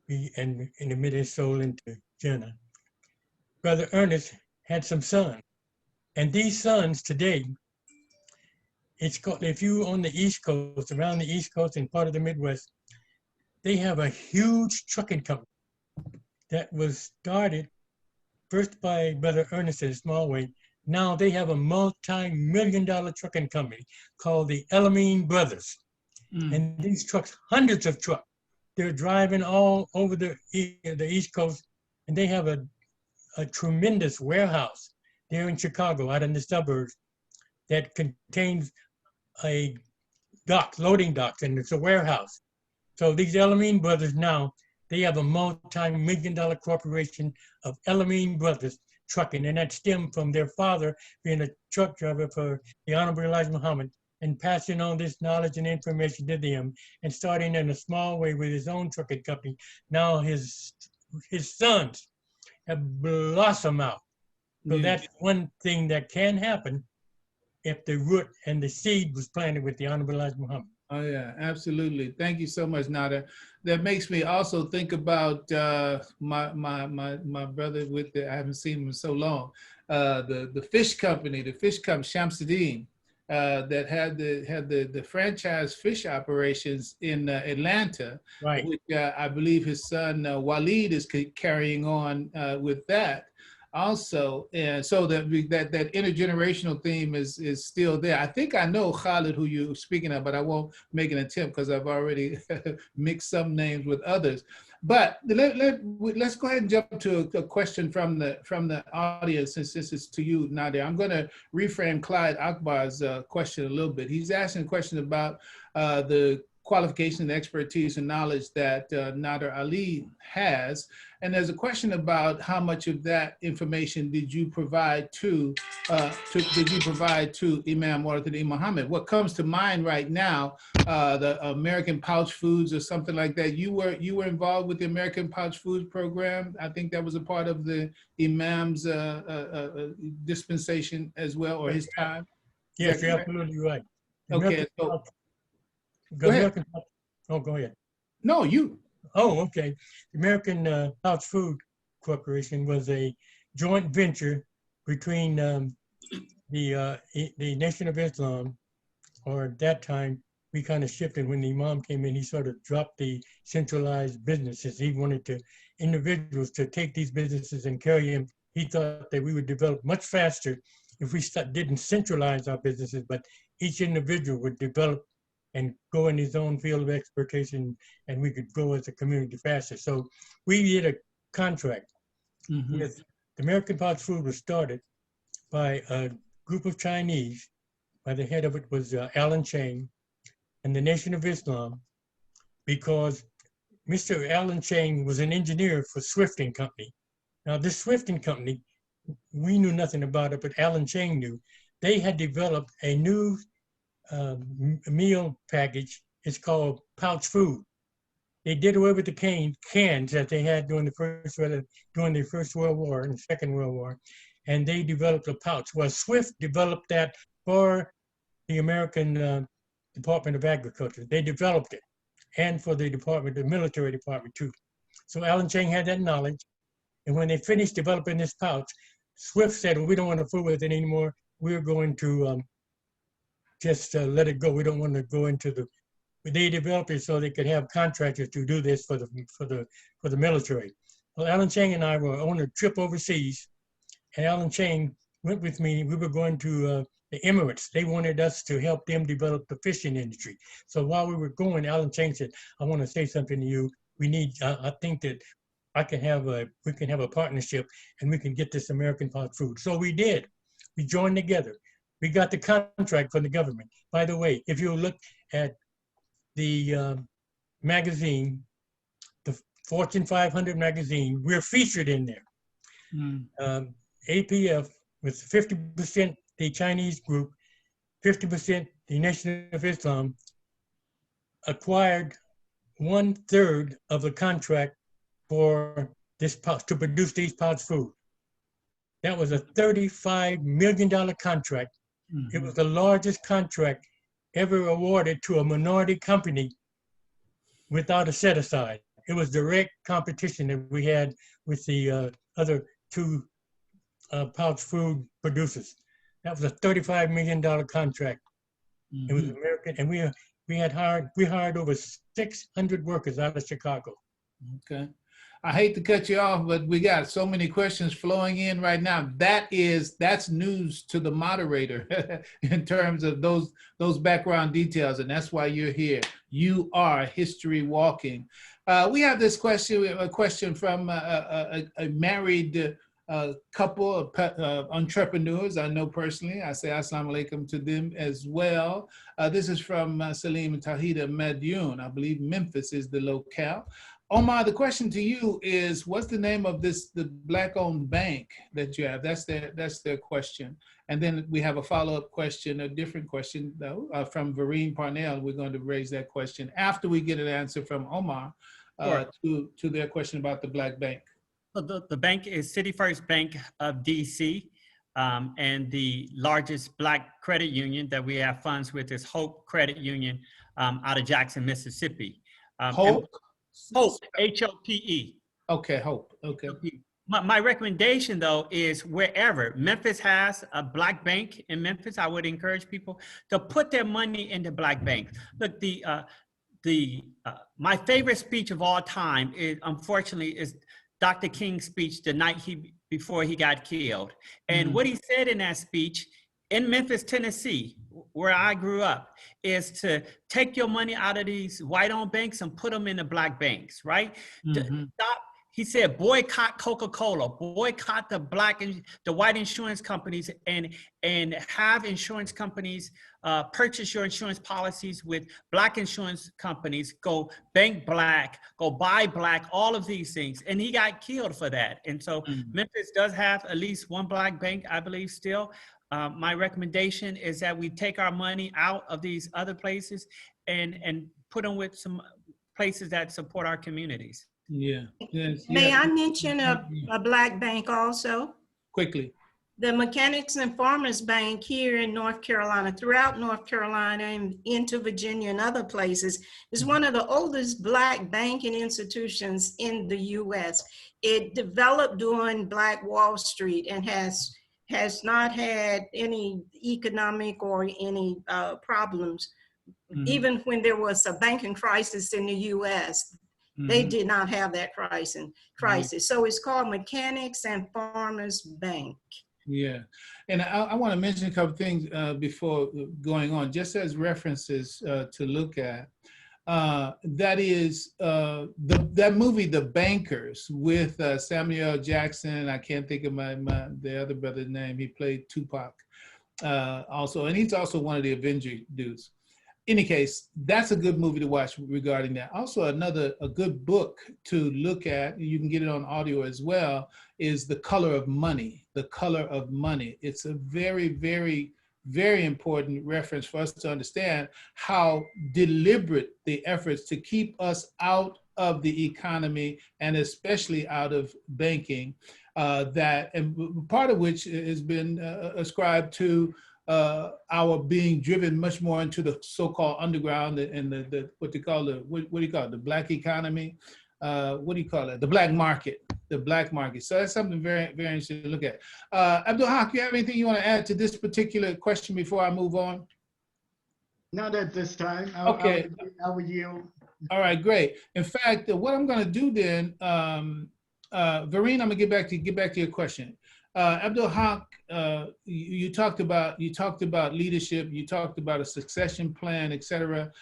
and admit his soul into Jannah. Brother Ernest had some sons, and these sons today, if you on the East Coast, around the East Coast and part of the Midwest, they have a huge trucking company that was started first by Brother Ernest in a small way. Now they have a multi-million-dollar trucking company called the El-Amin Brothers. And these trucks, hundreds of trucks, they're driving all over the East Coast, and they have a tremendous warehouse there in Chicago, out in the suburbs, that contains a loading dock, and it's a warehouse. So these El-Amin Brothers now, they have a multi-million-dollar corporation of El-Amin Brothers Trucking, and that stemmed from their father being a truck driver for the Honorable Elijah Muhammad and passing on this knowledge and information to them and starting in a small way with his own trucking company. Now his sons have blossomed out. So that's one thing that can happen if the root and the seed was planted with the Honorable Elijah Muhammad. Oh yeah, absolutely. Thank you so much, Nadar. That makes me also think about my brother I haven't seen him in so long. The fish company, Shamsuddin, that had the franchise fish operations in Atlanta, right? Which I believe his son Walid is carrying on with that. Also, and so that intergenerational theme is still there. I think I know Khalid, who you're speaking of, but I won't make an attempt because I've already mixed some names with others. But let's go ahead and jump to a question from the audience, since this is to you, Nadia. I'm going to reframe Clyde Akbar's question a little bit. He's asking a question about the qualification and expertise and knowledge that Nadar Ali has. And there's a question about how much of that information did you provide to Imam Waritheen Muhammad? What comes to mind right now, the American Pouch Foods or something like that. You were involved with the American Pouch Foods program. I think that was a part of the Imam's dispensation as well, or his time. Yes, you're absolutely right. Okay, so go ahead. Oh, go ahead. No, you. Oh, okay. The American Pouch Food Corporation was a joint venture between the Nation of Islam, or at that time, we kind of shifted when the Imam came in. He sort of dropped the centralized businesses. He wanted individuals to take these businesses and carry them. He thought that we would develop much faster if we didn't centralize our businesses, but each individual would develop and go in his own field of expertise, and we could grow as a community faster. So we did a contract with the American Pouch Food was started by a group of Chinese. By the head of it was Alan Chang and the Nation of Islam, because Mr. Alan Chang was an engineer for Swift & Company. Now this Swift & Company, we knew nothing about it, but Alan Chang knew. They had developed a new meal package. It's called pouch food. They did away with the cans that they had during the First World War and the Second World War, and they developed a pouch. Well, Swift developed that for the American Department of Agriculture. They developed it, and for the military department too. So Alan Chang had that knowledge, and when they finished developing this pouch, Swift said, well, we don't want to fool with it anymore. We're going to just let it go. We don't want to go into the. They developed it so they could have contractors to do this for the military. Well, Alan Chang and I were on a trip overseas, and Alan Chang went with me. We were going to the Emirates. They wanted us to help them develop the fishing industry. So while we were going, Alan Chang said, "I want to say something to you. We need. I think that we can have a partnership, and we can get this American Pouch Food." So we did. We joined together. We got the contract from the government. By the way, if you look at the magazine, the Fortune 500 magazine, we're featured in there. APF with 50% the Chinese group, 50% the Nation of Islam, acquired 1/3 of the contract for this pouch, to produce these pouch food. That was a $35 million contract. It was the largest contract ever awarded to a minority company without a set-aside. It was direct competition that we had with the other two pouch food producers. That was a $35 million contract. It was American, and we hired over 600 workers out of Chicago. Okay. I hate to cut you off, but we got so many questions flowing in right now. That's news to the moderator in terms of those background details, and that's why you're here. You are history walking. We have this a question from a married couple of entrepreneurs I know personally. I say assalamu alaikum to them as well. This is from Salim and Tahida Madyun. I believe Memphis is the locale. Omar, the question to you is, what's the name of the Black-owned bank that you have? That's their question. And then we have a follow-up question, a different question though, from Waritheen Parnell. We're going to raise that question after we get an answer from Omar to their question about the Black Bank. The bank is City First Bank of DC, and the largest Black credit union that we have funds with is Haqq Credit Union out of Jackson, Mississippi. Haqq? Haqq, H-O-P-E. Okay, Haqq, okay. My recommendation though is wherever Memphis has a Black bank in Memphis, I would encourage people to put their money into Black banks. Look, my favorite speech of all time is, unfortunately, is Dr. King's speech the night before he got killed. And what he said in that speech in Memphis, Tennessee, where I grew up, is to take your money out of these white-owned banks and put them in the Black banks, right? Stop. He said, boycott Coca-Cola, boycott the white insurance companies, and have insurance companies purchase your insurance policies with Black insurance companies. Go bank Black, go buy Black, all of these things. And he got killed for that. And so Memphis does have at least one Black bank, I believe, still. My recommendation is that we take our money out of these other places and put them with some places that support our communities. Yeah. Yes, May I mention a Black bank also? Quickly. The Mechanics and Farmers Bank here in North Carolina, throughout North Carolina and into Virginia and other places, is one of the oldest Black banking institutions in the US. It developed during Black Wall Street and has not had any economic or any problems. Even when there was a banking crisis in the US, they did not have that crisis. So it's called Mechanics and Farmers Bank. Yeah, and I want to mention a couple of things before going on, just as references to look at. That is that movie, The Bankers, with Samuel L. Jackson. I can't think of the other brother's name. He played Tupac also, and he's also one of the Avenger dudes. Any case, that's a good movie to watch regarding that. Also, a good book to look at, you can get it on audio as well, is The Color of Money. The Color of Money. It's a very, very, very important reference for us to understand how deliberate the efforts to keep us out of the economy and especially out of banking, and part of which has been ascribed to our being driven much more into the so-called underground and the what do you call it, the black economy, what do you call it, the black market. So that's something very, very interesting to look at. Abdul-Haq, you have anything you want to add to this particular question before I move on? Not at this time. Okay. I would yield. All right, great. In fact, what I'm going to do then, Vareen, I'm going to get back to your question. Abdul-Haq, you talked about leadership, you talked about a succession plan, etc.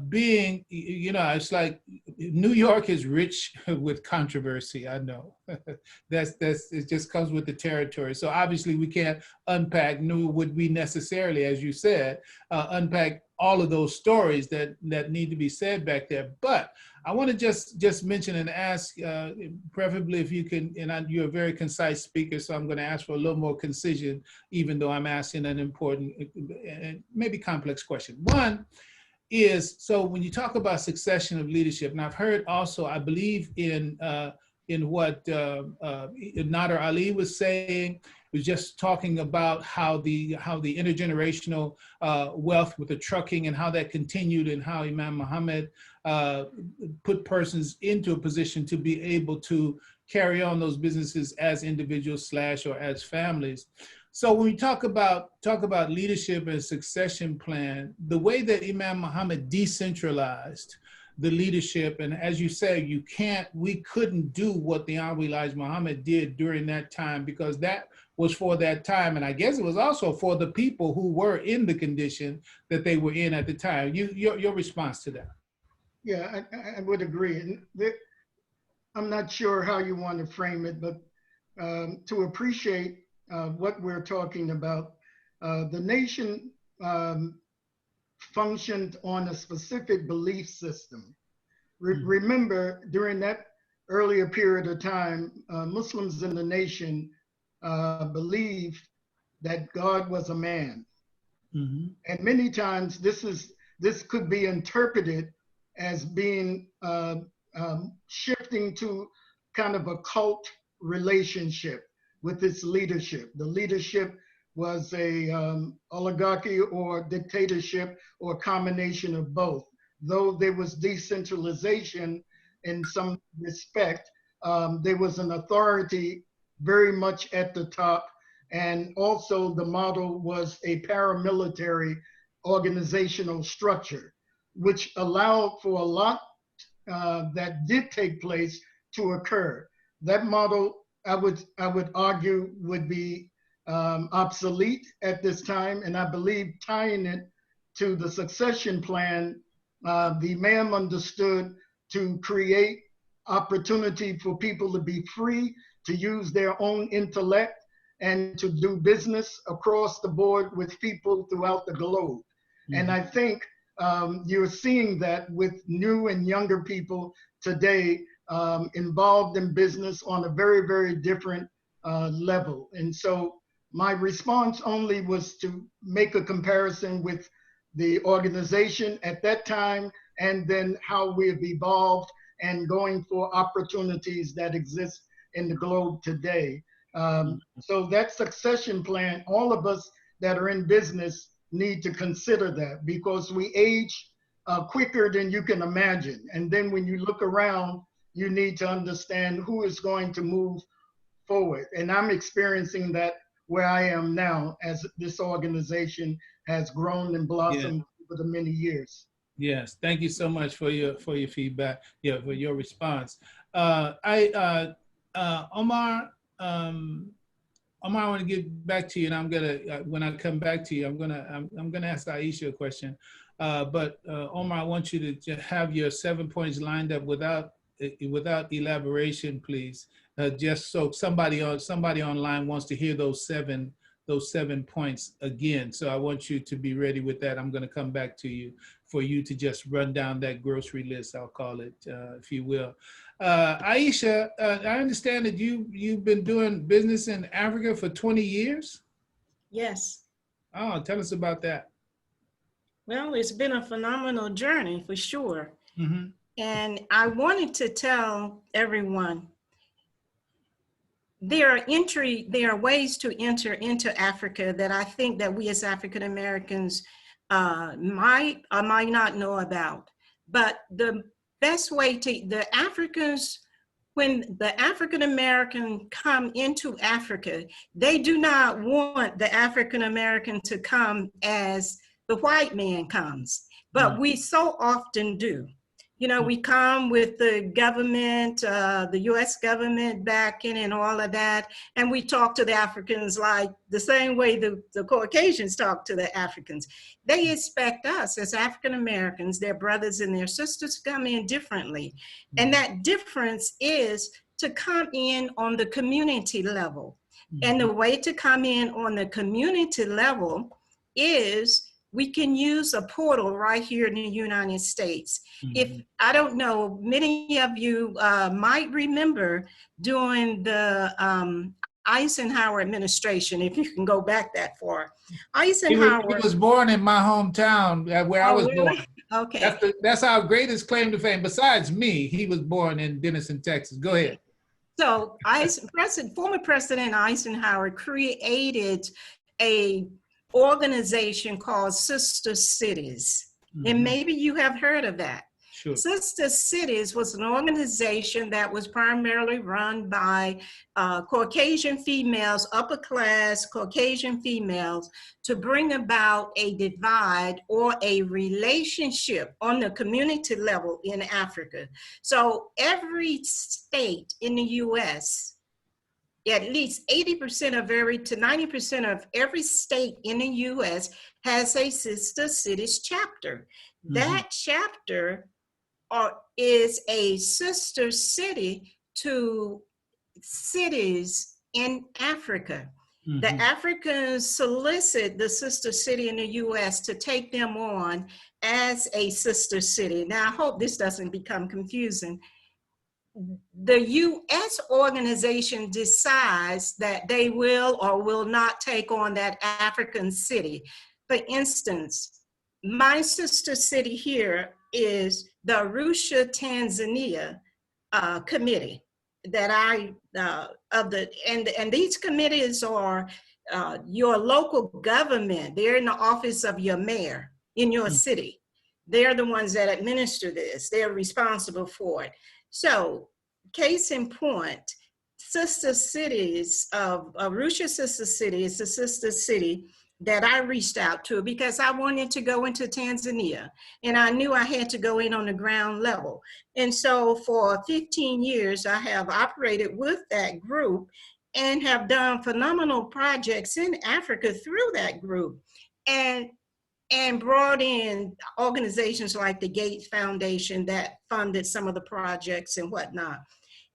Being, it's like New York is rich with controversy. I know it just comes with the territory. So obviously we can't unpack, nor would we necessarily, as you said, unpack all of those stories that need to be said back there. But I want to just mention and ask, preferably if you can, and you're a very concise speaker, so I'm going to ask for a little more concision, even though I'm asking an important and maybe complex question. One is, so when you talk about succession of leadership, and I've heard also, I believe in what Nadar Ali was saying, was just talking about how the intergenerational wealth with the trucking and how that continued, and how Imam Muhammad put persons into a position to be able to carry on those businesses as individuals / or as families. So when we talk about leadership and succession plan, the way that Imam Muhammad decentralized the leadership, and as you say, we couldn't do what the Honorable Elijah Muhammad did during that time, because that was for that time, and I guess it was also for the people who were in the condition that they were in at the time. Your response to that? Yeah, I would agree. I'm not sure how you want to frame it, but to appreciate what we're talking about, the nation functioned on a specific belief system. Remember, during that earlier period of time, Muslims in the nation believed that God was a man. Mm-hmm. And many times this could be interpreted as being shifting to kind of a cult relationship with its leadership. The leadership was a oligarchy or dictatorship or combination of both. Though there was decentralization in some respect, there was an authority very much at the top, and also the model was a paramilitary organizational structure, which allowed for a lot that did take place to occur. That model, I would argue, would be obsolete at this time, and I believe tying it to the succession plan, the Imam understood to create opportunity for people to be free to use their own intellect and to do business across the board with people throughout the globe. Mm-hmm. And I think you're seeing that with new and younger people today involved in business on a very, very different level. And so my response only was to make a comparison with the organization at that time, and then how we have evolved and going for opportunities that exist in the globe today. So that succession plan, all of us that are in business need to consider that, because we age quicker than you can imagine. And then when you look around, you need to understand who is going to move forward. And I'm experiencing that where I am now, as this organization has grown and blossomed over the many years. Yes, thank you so much for your feedback, for your response. Omar, Omar, I want to get back to you, and I'm gonna when I come back to you, I'm gonna ask Aisha a question. But Omar, I want you to have your 7 points lined up without elaboration, please. Just so somebody online wants to hear those seven points again. So I want you to be ready with that. I'm going to come back to you for you to just run down that grocery list, I'll call it, if you will. Aisha, I understand that you've been doing business in Africa for 20 years? Yes. Oh, tell us about that. Well, it's been a phenomenal journey for sure. Mm-hmm. And I wanted to tell everyone, there are ways to enter into Africa that I think that we as African Americans might or might not know about. But the best way the Africans, when the African American come into Africa, they do not want the African American to come as the white man comes, but we so often do. You know, we come with the government, the US government backing and all of that, and we talk to the Africans like the same way the Caucasians talk to the Africans. They expect us as African Americans, their brothers and their sisters, to come in differently. And that difference is to come in on the community level. And the way to come in on the community level is we can use a portal right here in the United States. If, I don't know, many of you might remember during the Eisenhower administration, if you can go back that far. Eisenhower— He was born in my hometown where I was born. Okay. That's our greatest claim to fame. Besides me, he was born in Denison, Texas. Go ahead. So former President Eisenhower created a organization called Sister Cities. And maybe you have heard of that. Sure. Sister Cities was an organization that was primarily run by Caucasian females, upper class Caucasian females, to bring about a divide or a relationship on the community level in Africa. So every state in the US, at least 80% of to 90% of every state in the US has a Sister Cities chapter. That chapter is a sister city to cities in Africa. The Africans solicit the sister city in the US to take them on as a sister city. Now, I hope this doesn't become confusing. The US organization decides that they will or will not take on that African city. For instance, my sister city here is the Arusha, Tanzania committee that and these committees are your local government. They're in the office of your mayor in your city. They're the ones that administer this. They're responsible for it. So, case in point, Sister Cities of Arusha Sister City is the sister city that I reached out to because I wanted to go into Tanzania and I knew I had to go in on the ground level. And so for 15 years, I have operated with that group and have done phenomenal projects in Africa through that group. And brought in organizations like the Gates Foundation that funded some of the projects and whatnot.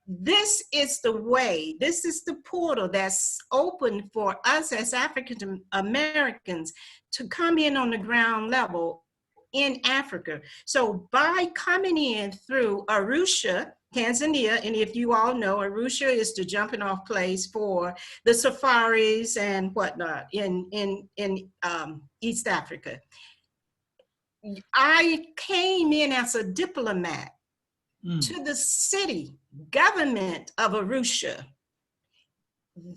This is the way, this is the portal that's open for us as African Americans to come in on the ground level in Africa. So by coming in through Arusha, Tanzania, and if you all know, Arusha is the jumping off place for the safaris and whatnot in East Africa. I came in as a diplomat to the city government of Arusha.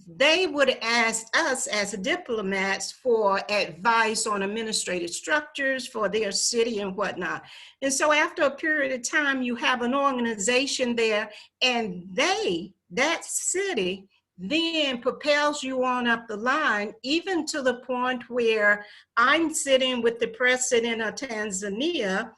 They would ask us as diplomats for advice on administrative structures for their city and whatnot. And so after a period of time, you have an organization there and that city then propels you on up the line, even to the point where I'm sitting with the president of Tanzania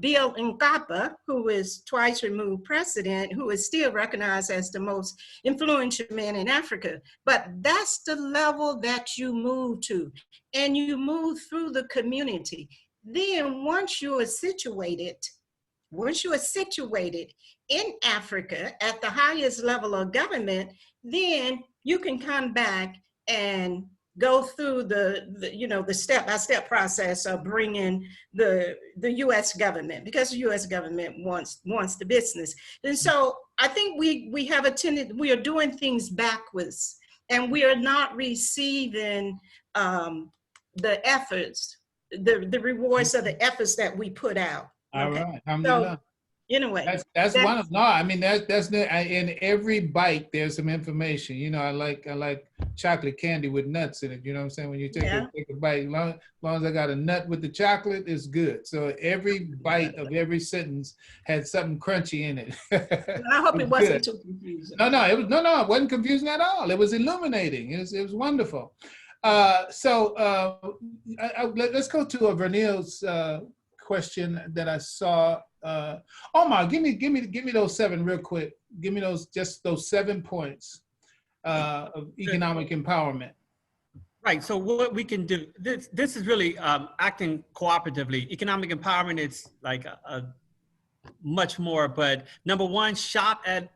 Bill Nkapa, who is twice removed president, who is still recognized as the most influential man in Africa. But that's the level that you move to, and you move through the community. Then once you are situated in Africa at the highest level of government, then you can come back and go through the step-by-step process of bringing the U.S. government, because the U.S. government wants the business. And so I think we are doing things backwards, and we are not receiving the efforts, the rewards of the efforts that we put out. All okay? right. Alhamdulillah. So, anyway, that's one of, no, I mean, that's in every bite there's some information. You know, I like chocolate candy with nuts in it. You know what I'm saying? When you take a bite, as long as I got a nut with the chocolate, it's good. So every bite of every sentence had something crunchy in it. I hope it wasn't too confusing. No, it wasn't confusing at all. It was illuminating. It was wonderful. Let's go to Vernil's question that I saw. Omar, give me those 7 real quick. Give me those 7 points of economic empowerment. Right. So what we can do, this is really acting cooperatively. Economic empowerment is like a much more, but number 1, shop at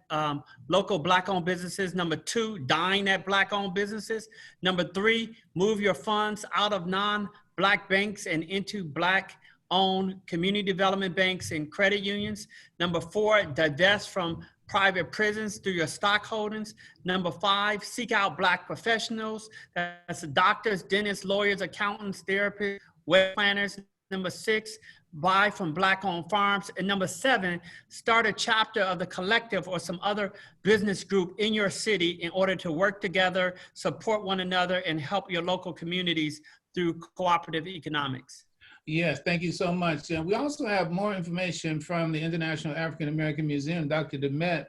local Black-owned businesses. Number 2, dine at Black-owned businesses. Number 3, move your funds out of non-Black banks and into Black-owned community development banks and credit unions. Number 4, divest from private prisons through your stock holdings. Number 5, seek out Black professionals. That's doctors, dentists, lawyers, accountants, therapists, web planners. Number 6, buy from Black-owned farms. And number 7, start a chapter of the collective or some other business group in your city in order to work together, support one another, and help your local communities through cooperative economics. Yes, thank you so much. We also have more information from the International African American Museum. Dr. Demet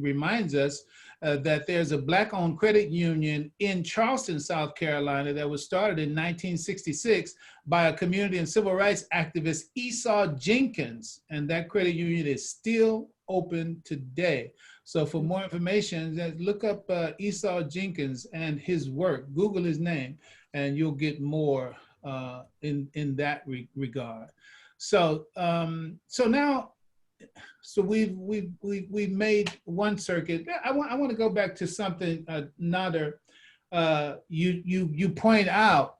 reminds us that there's a Black-owned credit union in Charleston, South Carolina, that was started in 1966 by a community and civil rights activist, Esau Jenkins, and that credit union is still open today. So for more information, look up Esau Jenkins and his work. Google his name, and you'll get more in that regard. So we've made one circuit. I want to go back to something, Nadar. You point out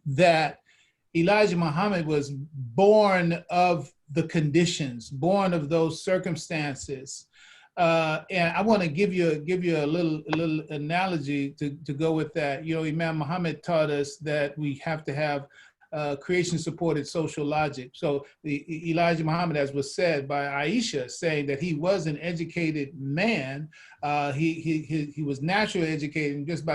that Elijah Muhammad was born of the conditions, born of those circumstances. And I want to give you a little analogy to go with that. You know, Imam Muhammad taught us that we have to have creation-supported social logic. So Elijah Muhammad, as was said by Aisha, saying that he was an educated man. He was naturally educated, and just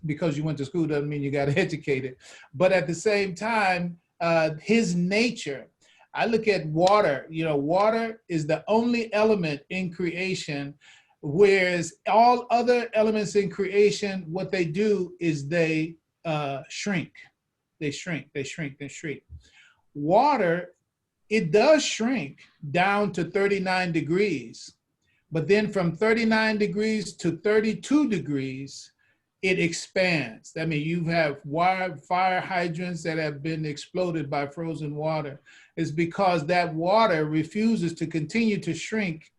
because you went to school doesn't mean you got educated. But at the same time, his nature. I look at water. You know, water is the only element in creation, whereas all other elements in creation, what they do is they shrink. They shrink. Water, it does shrink down to 39 degrees, but then from 39 degrees to 32 degrees, it expands. I mean, you have fire hydrants that have been exploded by frozen water. It's because that water refuses to continue to shrink,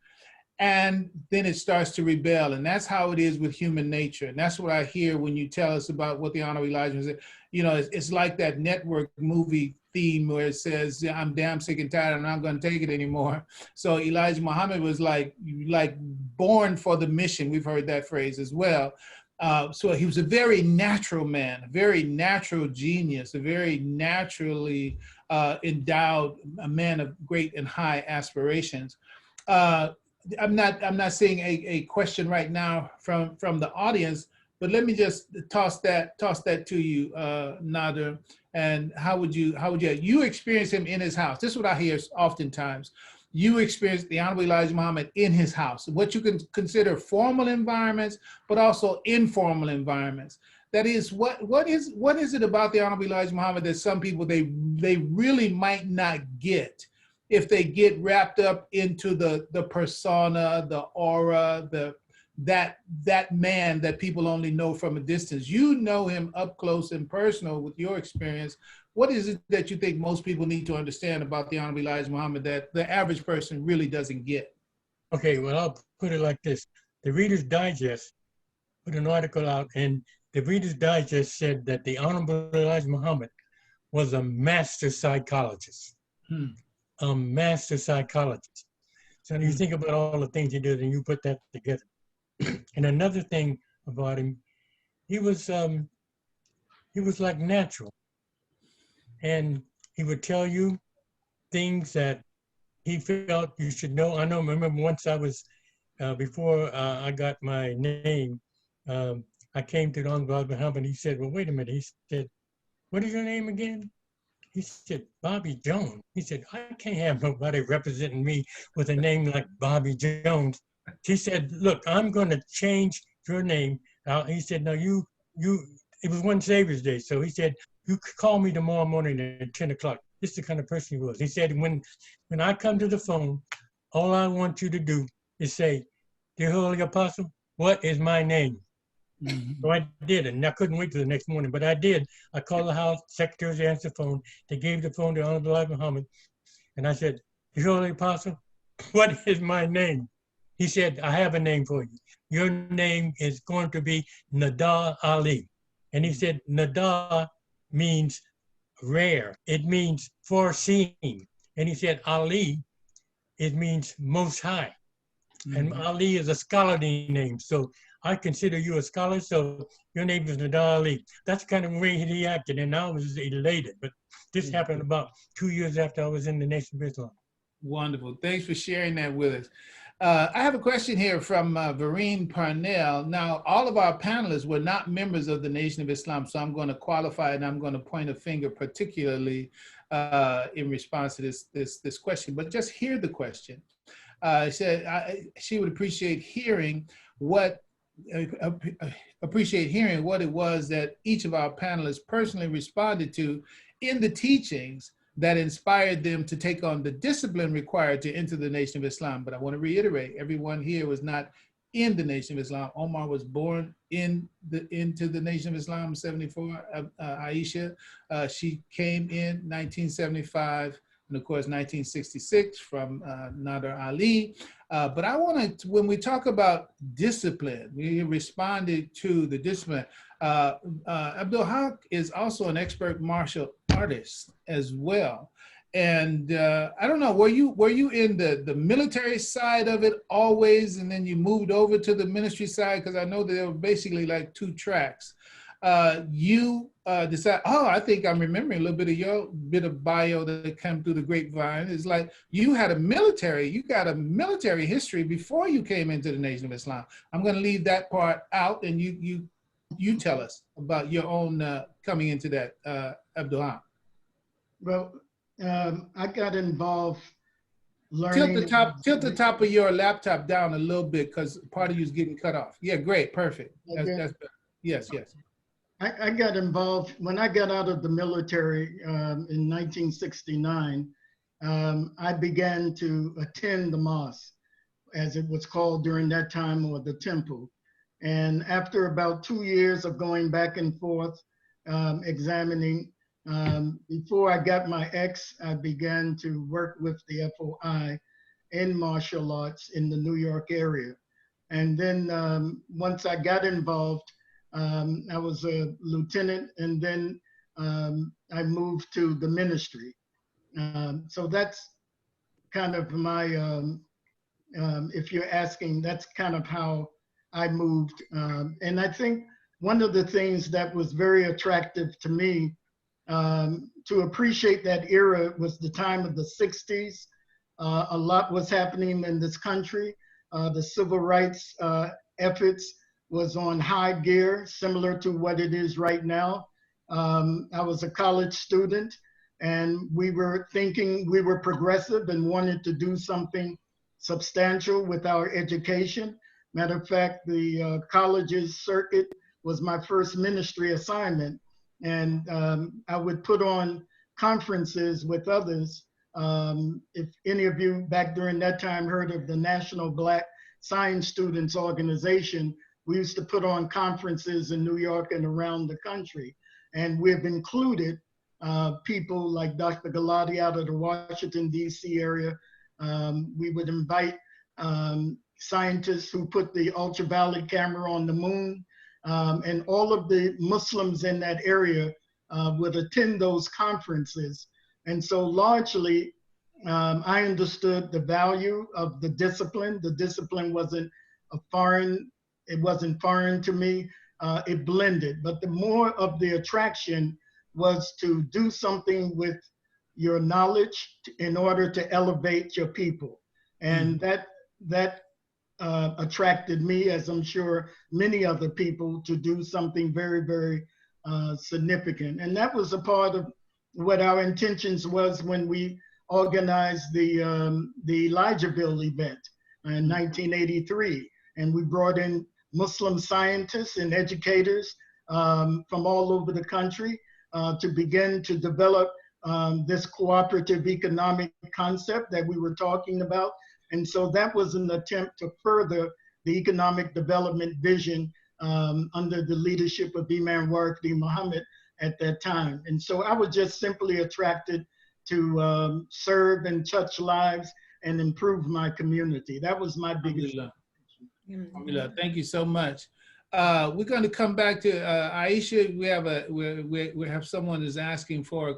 and then it starts to rebel. And that's how it is with human nature. And that's what I hear when you tell us about what the Honorable Elijah said. You know, it's like that network movie theme where it says, I'm damn sick and tired, I'm not going to take it anymore. So Elijah Muhammad was like born for the mission. We've heard that phrase as well. So he was a very natural man, a very natural genius, a very naturally endowed, a man of great and high aspirations. I'm not seeing a question right now from the audience, but let me just toss that to you, Nadar. And how would you experience him in his house? This is what I hear oftentimes. You experienced the Honorable Elijah Muhammad in his house, what you can consider formal environments, but also informal environments. That is, what is it about the Honorable Elijah Muhammad that some people they really might not get? if they get wrapped up into the persona, the aura, that man that people only know from a distance. You know him up close and personal with your experience. What is it that you think most people need to understand about the Honorable Elijah Muhammad that the average person really doesn't get? Okay, well, I'll put it like this. The Reader's Digest put an article out, and the Reader's Digest said that the Honorable Elijah Muhammad was a master psychologist. A master psychologist. So you think about all the things he did and you put that together. And another thing about him, he was like natural. And he would tell you things that he felt you should know. I remember once I was, before I got my name, I came to the Honorable Muhammad and he said, well, wait a minute. He said, what is your name again? He said, Bobby Jones. He said, I can't have nobody representing me with a name like Bobby Jones. He said, look, I'm going to change your name. He said, no, it was one Savior's Day. So he said, you could call me tomorrow morning at 10 o'clock. This is the kind of person he was. He said, when I come to the phone, all I want you to do is say, dear Holy Apostle, what is my name? So I did, and I couldn't wait till the next morning, but I did. I called the house, secretaries answered the phone. They gave the phone to Honorable Elijah Muhammad, and I said, dear Holy Apostle, what is my name? He said, I have a name for you. Your name is going to be Nadar Ali. And he said, Nadar means rare. It means foreseen. And he said, Ali, it means most high. And Ali is a scholarly name. So I consider you a scholar, so your name is Nadar Ali. That's the kind of way he acted, and I was elated. But this happened about 2 years after I was in the Nation of Islam. Wonderful. Thanks for sharing that with us. I have a question here from Waritheen Parnell. Now, all of our panelists were not members of the Nation of Islam, so I'm going to qualify and I'm going to point a finger particularly in response to this question. But just hear the question. She would appreciate hearing what it was that each of our panelists personally responded to in the teachings that inspired them to take on the discipline required to enter the Nation of Islam. But I want to reiterate, everyone here was not in the Nation of Islam. Omar was born into the Nation of Islam in 74. Aisha, she came in 1975, and of course 1966 from Nadar Ali. But I want to, when we talk about discipline, we responded to the discipline. Abdul-Haq is also an expert martial artist as well. And I don't know, were you in the military side of it always, and then you moved over to the ministry side? Because I know that there were basically like two tracks. You decide, I think I'm remembering a little bit of your bio that came through the grapevine. It's like you got a military history before you came into the Nation of Islam. I'm going to leave that part out, and you tell us about your own coming into that, Abdul-Haq. Well, I got involved learning. Tilt the top of your laptop down a little bit because part of you is getting cut off. Yeah, great, perfect. That's better. Yes. I got involved when I got out of the military in 1969. I began to attend the mosque, as it was called during that time, or the temple. And after about 2 years of going back and forth, examining, before I got my X, I began to work with the FOI in martial arts in the New York area. And then once I got involved, I was a lieutenant, and then I moved to the ministry. So that's kind of my, if you're asking, that's kind of how I moved. And I think one of the things that was very attractive to me to appreciate that era was the time of the 60s. A lot was happening in this country. The civil rights efforts was on high gear, similar to what it is right now. I was a college student, and we were thinking we were progressive and wanted to do something substantial with our education. Matter of fact, the college's circuit was my first ministry assignment. And I would put on conferences with others If any of you back during that time heard of the National Black Science Students Organization, we used to put on conferences in New York and around the country. And we've included people like Dr. Galati out of the Washington, D.C. area. We would invite scientists who put the ultraviolet camera on the moon. And all of the Muslims in that area would attend those conferences. And so largely, I understood the value of the discipline. The discipline wasn't foreign to me. It blended, but the more of the attraction was to do something with your knowledge in order to elevate your people. And that attracted me, as I'm sure many other people, to do something very, very significant. And that was a part of what our intentions was when we organized the Elijahville event in 1983. And we brought in Muslim scientists and educators from all over the country to begin to develop this cooperative economic concept that we were talking about. And so that was an attempt to further the economic development vision under the leadership of Imam Waritheen Muhammad at that time. And so I was just simply attracted to serve and touch lives and improve my community. That was my biggest. Thank you so much. We're going to come back to Aisha. We have someone who's asking for a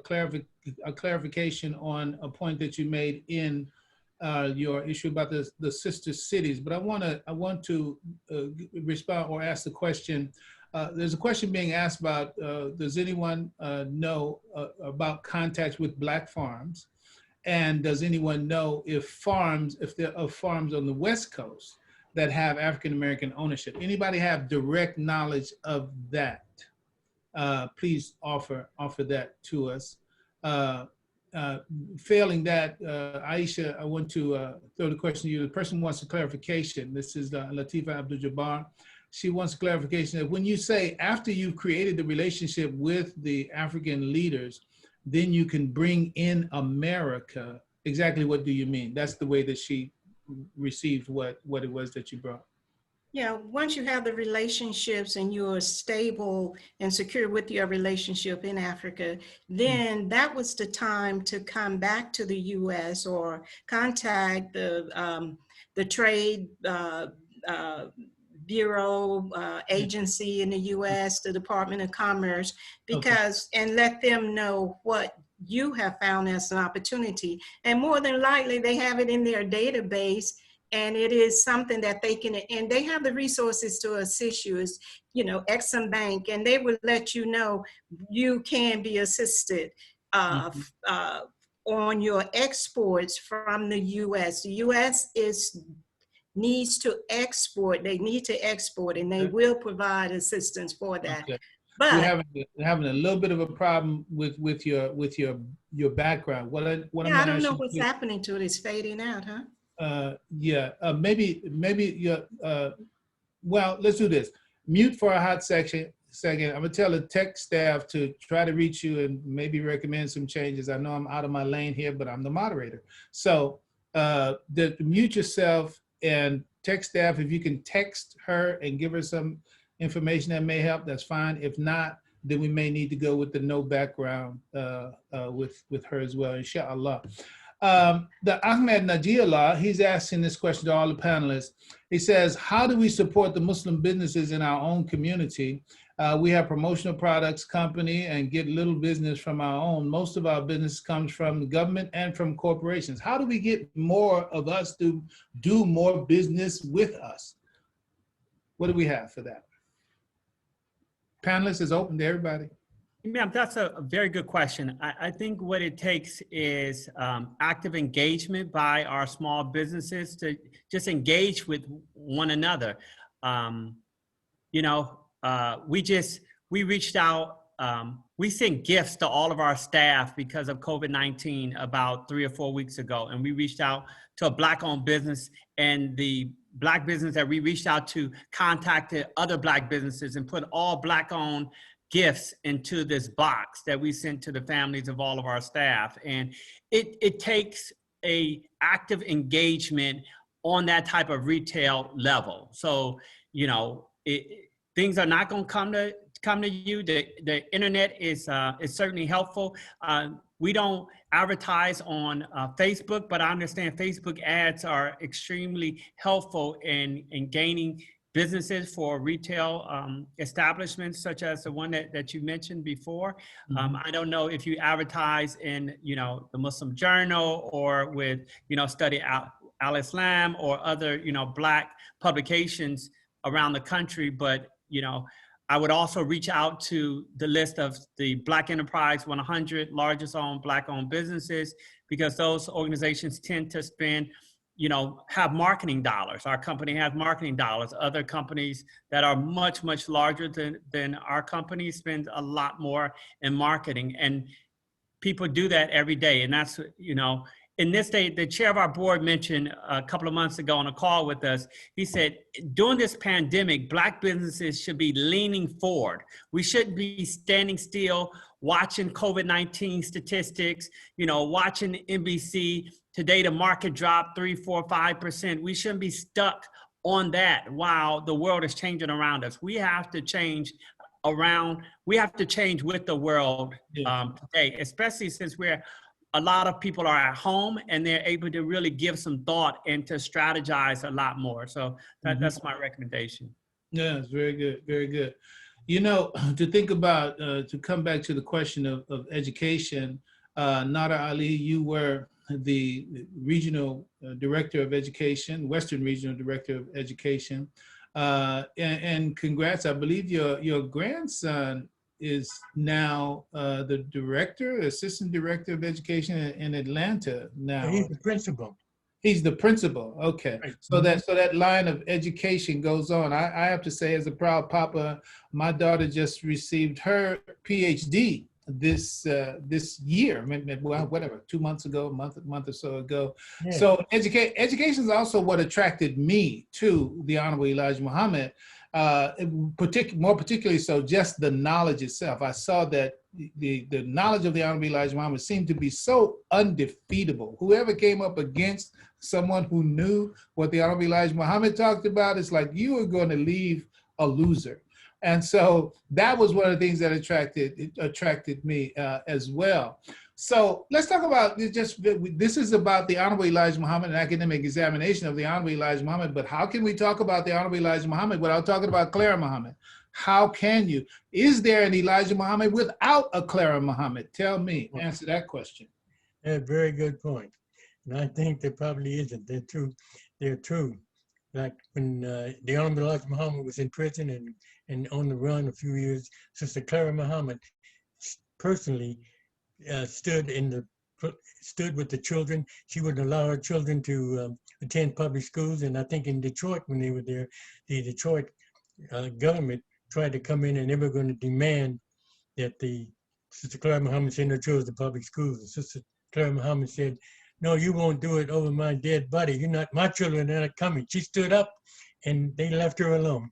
clarification on a point that you made in your issue about the sister cities. But I want to respond or ask the question. There's a question being asked about, does anyone know about contacts with Black farms? And does anyone know if there are farms on the West Coast that have African-American ownership? Anybody have direct knowledge of that? Please offer that to us. Failing that, Aisha, I want to throw the question to you. The person wants a clarification. This is Latifa Abdul-Jabbar. She wants a clarification that when you say after you've created the relationship with the African leaders, then you can bring in America, exactly what do you mean? That's the way that she received what it was that you brought. Yeah, once you have the relationships and you're stable and secure with your relationship in Africa, then that was the time to come back to the U.S. or contact the trade bureau agency in the U.S., the Department of Commerce, because and let them know what you have found as an opportunity. And more than likely, they have it in their database. And it is something that they can, and they have the resources to assist you, as you know, Exim Bank, and they will let you know you can be assisted on your exports from the U.S. The U.S. needs to export. They need to export, and they will provide assistance for that. Okay. But we're having a little bit of a problem with your background. I don't know what's happening to it. It's fading out, huh? Maybe well, let's do this. Mute for a hot second. I'm gonna tell the tech staff to try to reach you and maybe recommend some changes. I know I'm out of my lane here, but I'm the moderator. So mute yourself, and tech staff, if you can text her and give her some information that may help, that's fine. If not, then we may need to go with the no background with her as well, inshallah. The Ahmed Najiallah, he's asking this question to all the panelists. He says, how do we support the Muslim businesses in our own community? We have promotional products company and get little business from our own. Most of our business comes from the government and from corporations. How do we get more of us to do more business with us? What do we have for that? Panelists is open to everybody. Ma'am, that's a very good question. I think what it takes is active engagement by our small businesses to just engage with one another. We reached out, we sent gifts to all of our staff because of COVID-19 about 3 or 4 weeks ago. And we reached out to a Black-owned business, and the Black business that we reached out to contacted other Black businesses and put all Black-owned gifts into this box that we sent to the families of all of our staff. And it takes a active engagement on that type of retail level. So, you know, things are not going to come to you. The internet is certainly helpful. We don't advertise on Facebook, but I understand Facebook ads are extremely helpful in gaining businesses for retail establishments, such as the one that you mentioned before. I don't know if you advertise in, you know, the Muslim Journal or with, you know, Study Al-Islam or other, you know, Black publications around the country, but, you know, I would also reach out to the list of the Black Enterprise 100 largest owned Black-owned businesses, because those organizations tend to spend, you know, have marketing dollars. Our company has marketing dollars. Other companies that are much, much larger than our company spend a lot more in marketing. And people do that every day. And that's, you know, in this day, the chair of our board mentioned a couple of months ago on a call with us, he said, during this pandemic, Black businesses should be leaning forward. We shouldn't be standing still, watching COVID-19 statistics, you know, watching NBC. Today, the market dropped 3, 4, 5%. We shouldn't be stuck on that while the world is changing around us. We have to change around, we have to change with the world today, especially since a lot of people are at home and they're able to really give some thought and to strategize a lot more. So that's my recommendation. Yeah, it's very good, very good. You know, to think about, to come back to the question of education, Nadar Ali, you were the regional director of education, Western Regional Director of Education. And congrats, I believe your grandson is now the assistant director of education in Atlanta now. He's the principal. He's the principal. Okay. Right. So that line of education goes on. I have to say, as a proud papa, my daughter just received her PhD this year, whatever, 2 months ago, a month or so ago. Yeah. So education is also what attracted me to the Honorable Elijah Muhammad. More particularly so, just the knowledge itself. I saw that the knowledge of the Honorable Elijah Muhammad seemed to be so undefeatable. Whoever came up against someone who knew what the Honorable Elijah Muhammad talked about, it's like you are going to leave a loser. And so that was one of the things that attracted me as well. So let's talk about this is about the Honorable Elijah Muhammad, an academic examination of the Honorable Elijah Muhammad, but how can we talk about the Honorable Elijah Muhammad without talking about Clara Muhammad? How can you? Is there an Elijah Muhammad without a Clara Muhammad? Tell me, answer that question. Yeah, very good point. And I think there probably isn't. They're true. Like when the Honorable Elijah Muhammad was in prison and on the run a few years, Sister Clara Muhammad personally stood with the children. She wouldn't allow her children to attend public schools. And I think in Detroit, when they were there, the Detroit government tried to come in and they were going to demand that the Sister Clara Muhammad send her children to public schools. And Sister Clara Muhammad said, "No, you won't do it over my dead body. You're not, my children are not coming." She stood up and they left her alone.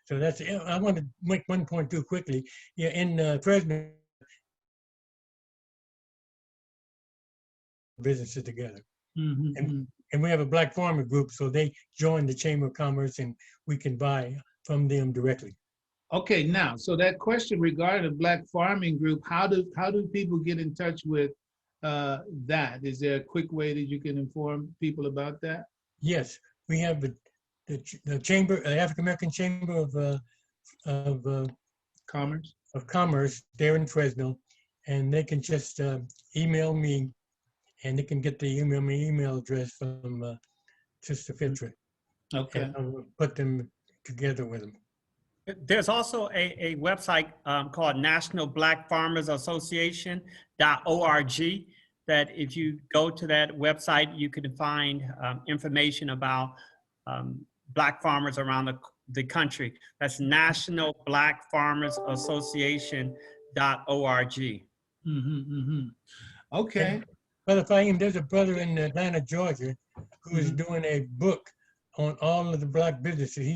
So that's it. I want to make one point too quickly. Yeah, in Fresno, businesses together. And we have a Black farmer group, so they join the Chamber of Commerce and we can buy from them directly. Okay, now, so that question regarding the Black farming group, how do people get in touch with that? Is there a quick way that you can inform people about that? Yes, we have the Chamber, African American Chamber of Commerce there in Fresno, and they can just email me, and they can get the email address from Sister Fitra. Okay. And I'll put them together with them. There's also a website called National Black Farmers Association.org that if you go to that website, you can find information about Black farmers around the country. That's National Black Farmers Association.org. Okay. Brother Faheem, there's a brother in Atlanta, Georgia, who is doing a book on all of the Black businesses.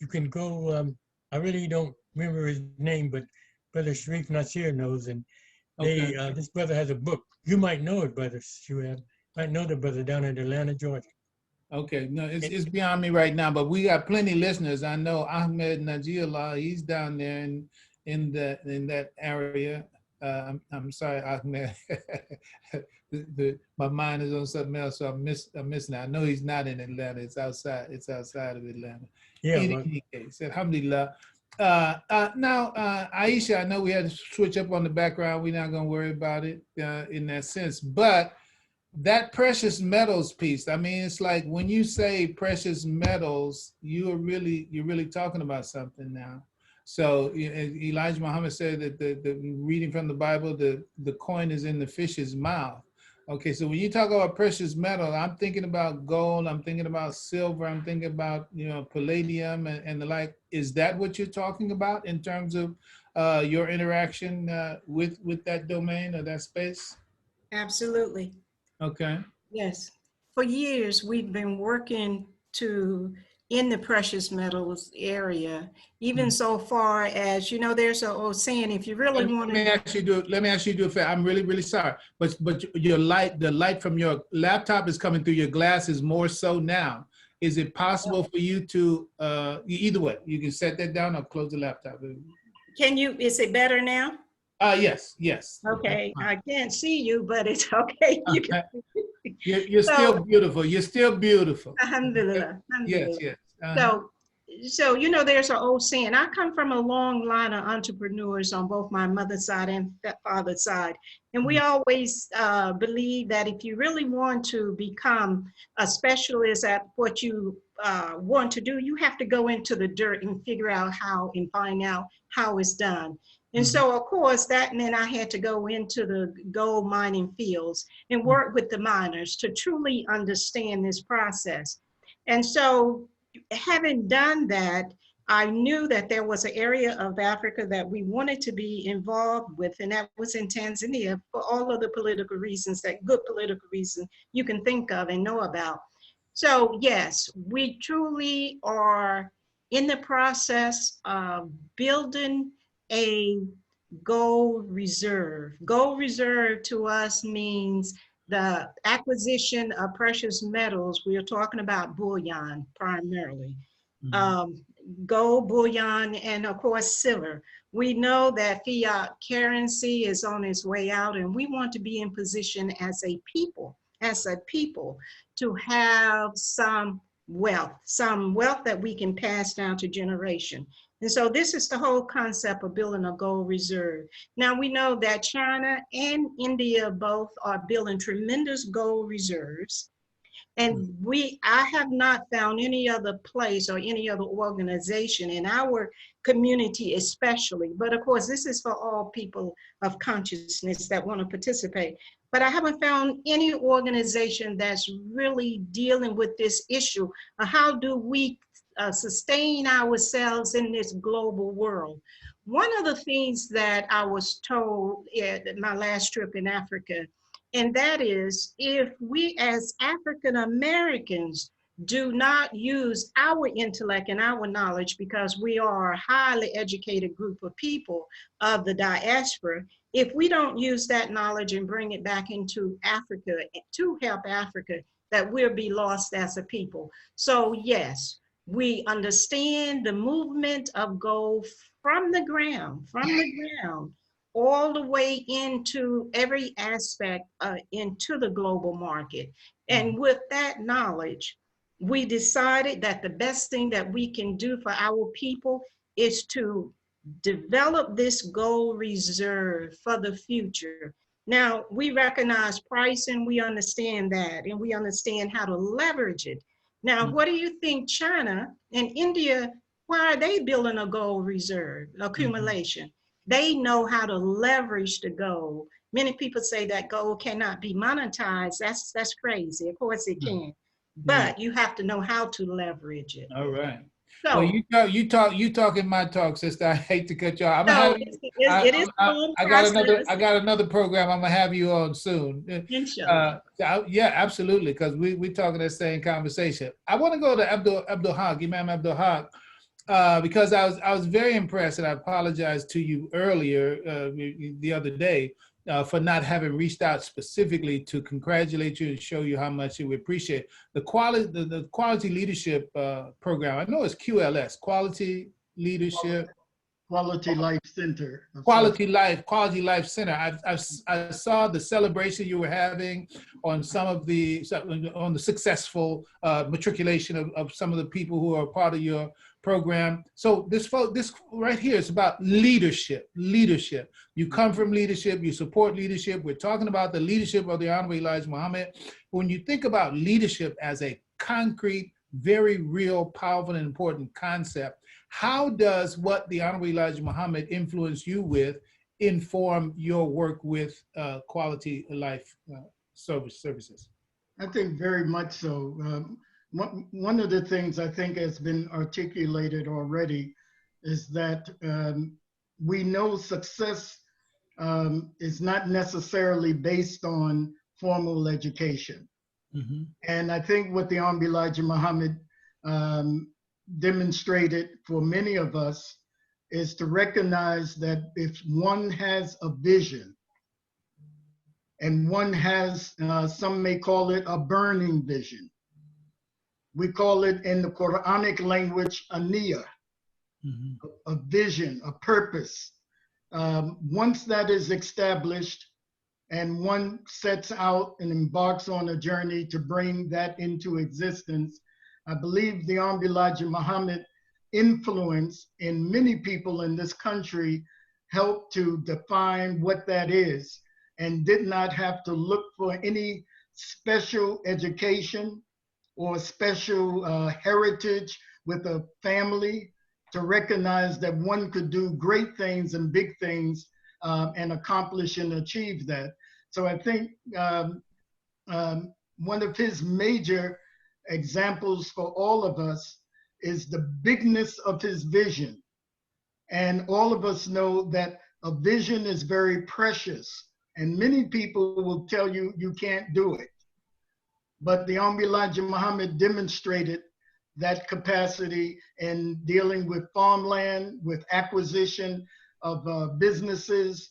You can go, I really don't remember his name, but Brother Sharif Nasir knows, and they Okay. this brother has a book. You might know it, Brother Shu'aibe. Might know the brother down in Atlanta, Georgia. Okay, no, it's beyond me right now, but we got plenty listeners. I know Ahmed Najiyallah, he's down there in that area. I'm sorry, Ahmed. My mind is on something else, so I'm missing. I know he's not in Atlanta. It's outside of Atlanta. Yeah. In any case, alhamdulillah. Now, Aisha, I know we had to switch up on the background. We're not going to worry about it in that sense, but that precious metals piece, I mean, it's like when you say precious metals, you're really talking about something now. So Elijah Muhammad said that the reading from the Bible, the coin is in the fish's mouth. Okay, so when you talk about precious metal, I'm thinking about gold, I'm thinking about silver, I'm thinking about, palladium and the like. Is that what you're talking about in terms of your interaction with that domain or that space? Absolutely. Okay. Yes. For years, we've been working in the precious metals area, even so far as, there's an old saying, if you really want to. Let me ask you do a favor. I'm really sorry, but the light from your laptop is coming through your glasses more so now. Is it possible for you to, either way, you can set that down or close the laptop? Is it better now? Yes. Okay, I can't see you, but it's okay. You're still beautiful. You're still beautiful. Alhamdulillah. Yes. So, there's an old saying. I come from a long line of entrepreneurs on both my mother's side and father's side. And we always believe that if you really want to become a specialist at what you want to do, you have to go into the dirt and figure out how and find out how it's done. And so, of course, that meant I had to go into the gold mining fields and work with the miners to truly understand this process. And so, having done that, I knew that there was an area of Africa that we wanted to be involved with, and that was in Tanzania for all of the political reasons, good political reasons you can think of and know about. So, yes, we truly are in the process of building a gold reserve. Gold reserve to us means the acquisition of precious metals. We are talking about bullion primarily. Gold, bullion, and of course silver. We know that fiat currency is on its way out, and we want to be in position as a people to have some wealth that we can pass down to generation. And so this is the whole concept of building a gold reserve. Now we know that China and India both are building tremendous gold reserves. And I have not found any other place or any other organization in our community especially, but of course this is for all people of consciousness that want to participate. But I haven't found any organization that's really dealing with this issue of how do we sustain ourselves in this global world. One of the things that I was told at my last trip in Africa, and that is, if we as African Americans do not use our intellect and our knowledge, because we are a highly educated group of people of the diaspora, if we don't use that knowledge and bring it back into Africa to help Africa, that we'll be lost as a people. So yes, we understand the movement of gold from the ground, all the way into every aspect into the global market. And with that knowledge, we decided that the best thing that we can do for our people is to develop this gold reserve for the future. Now, we recognize pricing, we understand that, and we understand how to leverage it. Now, what do you think China and India, why are they building a gold reserve accumulation? They know how to leverage the gold. Many people say that gold cannot be monetized. That's crazy. Of course it can, but you have to know how to leverage it. All right. So well, you talk in my talk, sister. I hate to cut you off. I got another program I'm gonna have you on soon. Yeah, absolutely, because we talking that same conversation. I want to go to Abdul Haqq, Imam Abdul Haqq. because I was very impressed, and I apologized to you earlier the other day for not having reached out specifically to congratulate you and show you how much we appreciate the quality leadership program. I know it's QLS, Quality Leadership. Quality Life Center. Quality Life Center. I saw the celebration you were having on on the successful matriculation of some of the people who are part of your program. So this right here is about leadership. Leadership. You come from leadership. You support leadership. We're talking about the leadership of the Honorable Elijah Muhammad. When you think about leadership as a concrete, very real, powerful, and important concept, how does what the Honorable Elijah Muhammad influenced you with inform your work with Quality Life services? I think very much so. One of the things I think has been articulated already is that we know success is not necessarily based on formal education. Mm-hmm. And I think what the Honorable Elijah Muhammad demonstrated for many of us is to recognize that if one has a vision and one has, some may call it a burning vision. We call it in the Quranic language, a niyyah, mm-hmm. a vision, a purpose. Once that is established and one sets out and embarks on a journey to bring that into existence, I believe the Honorable Elijah Muhammad influence in many people in this country helped to define what that is and did not have to look for any special education or special heritage with a family to recognize that one could do great things and big things and accomplish and achieve that. So I think one of his major examples for all of us is the bigness of his vision. And all of us know that a vision is very precious, and many people will tell you you can't do it. But the Honorable Elijah Muhammad demonstrated that capacity in dealing with farmland, with acquisition of businesses,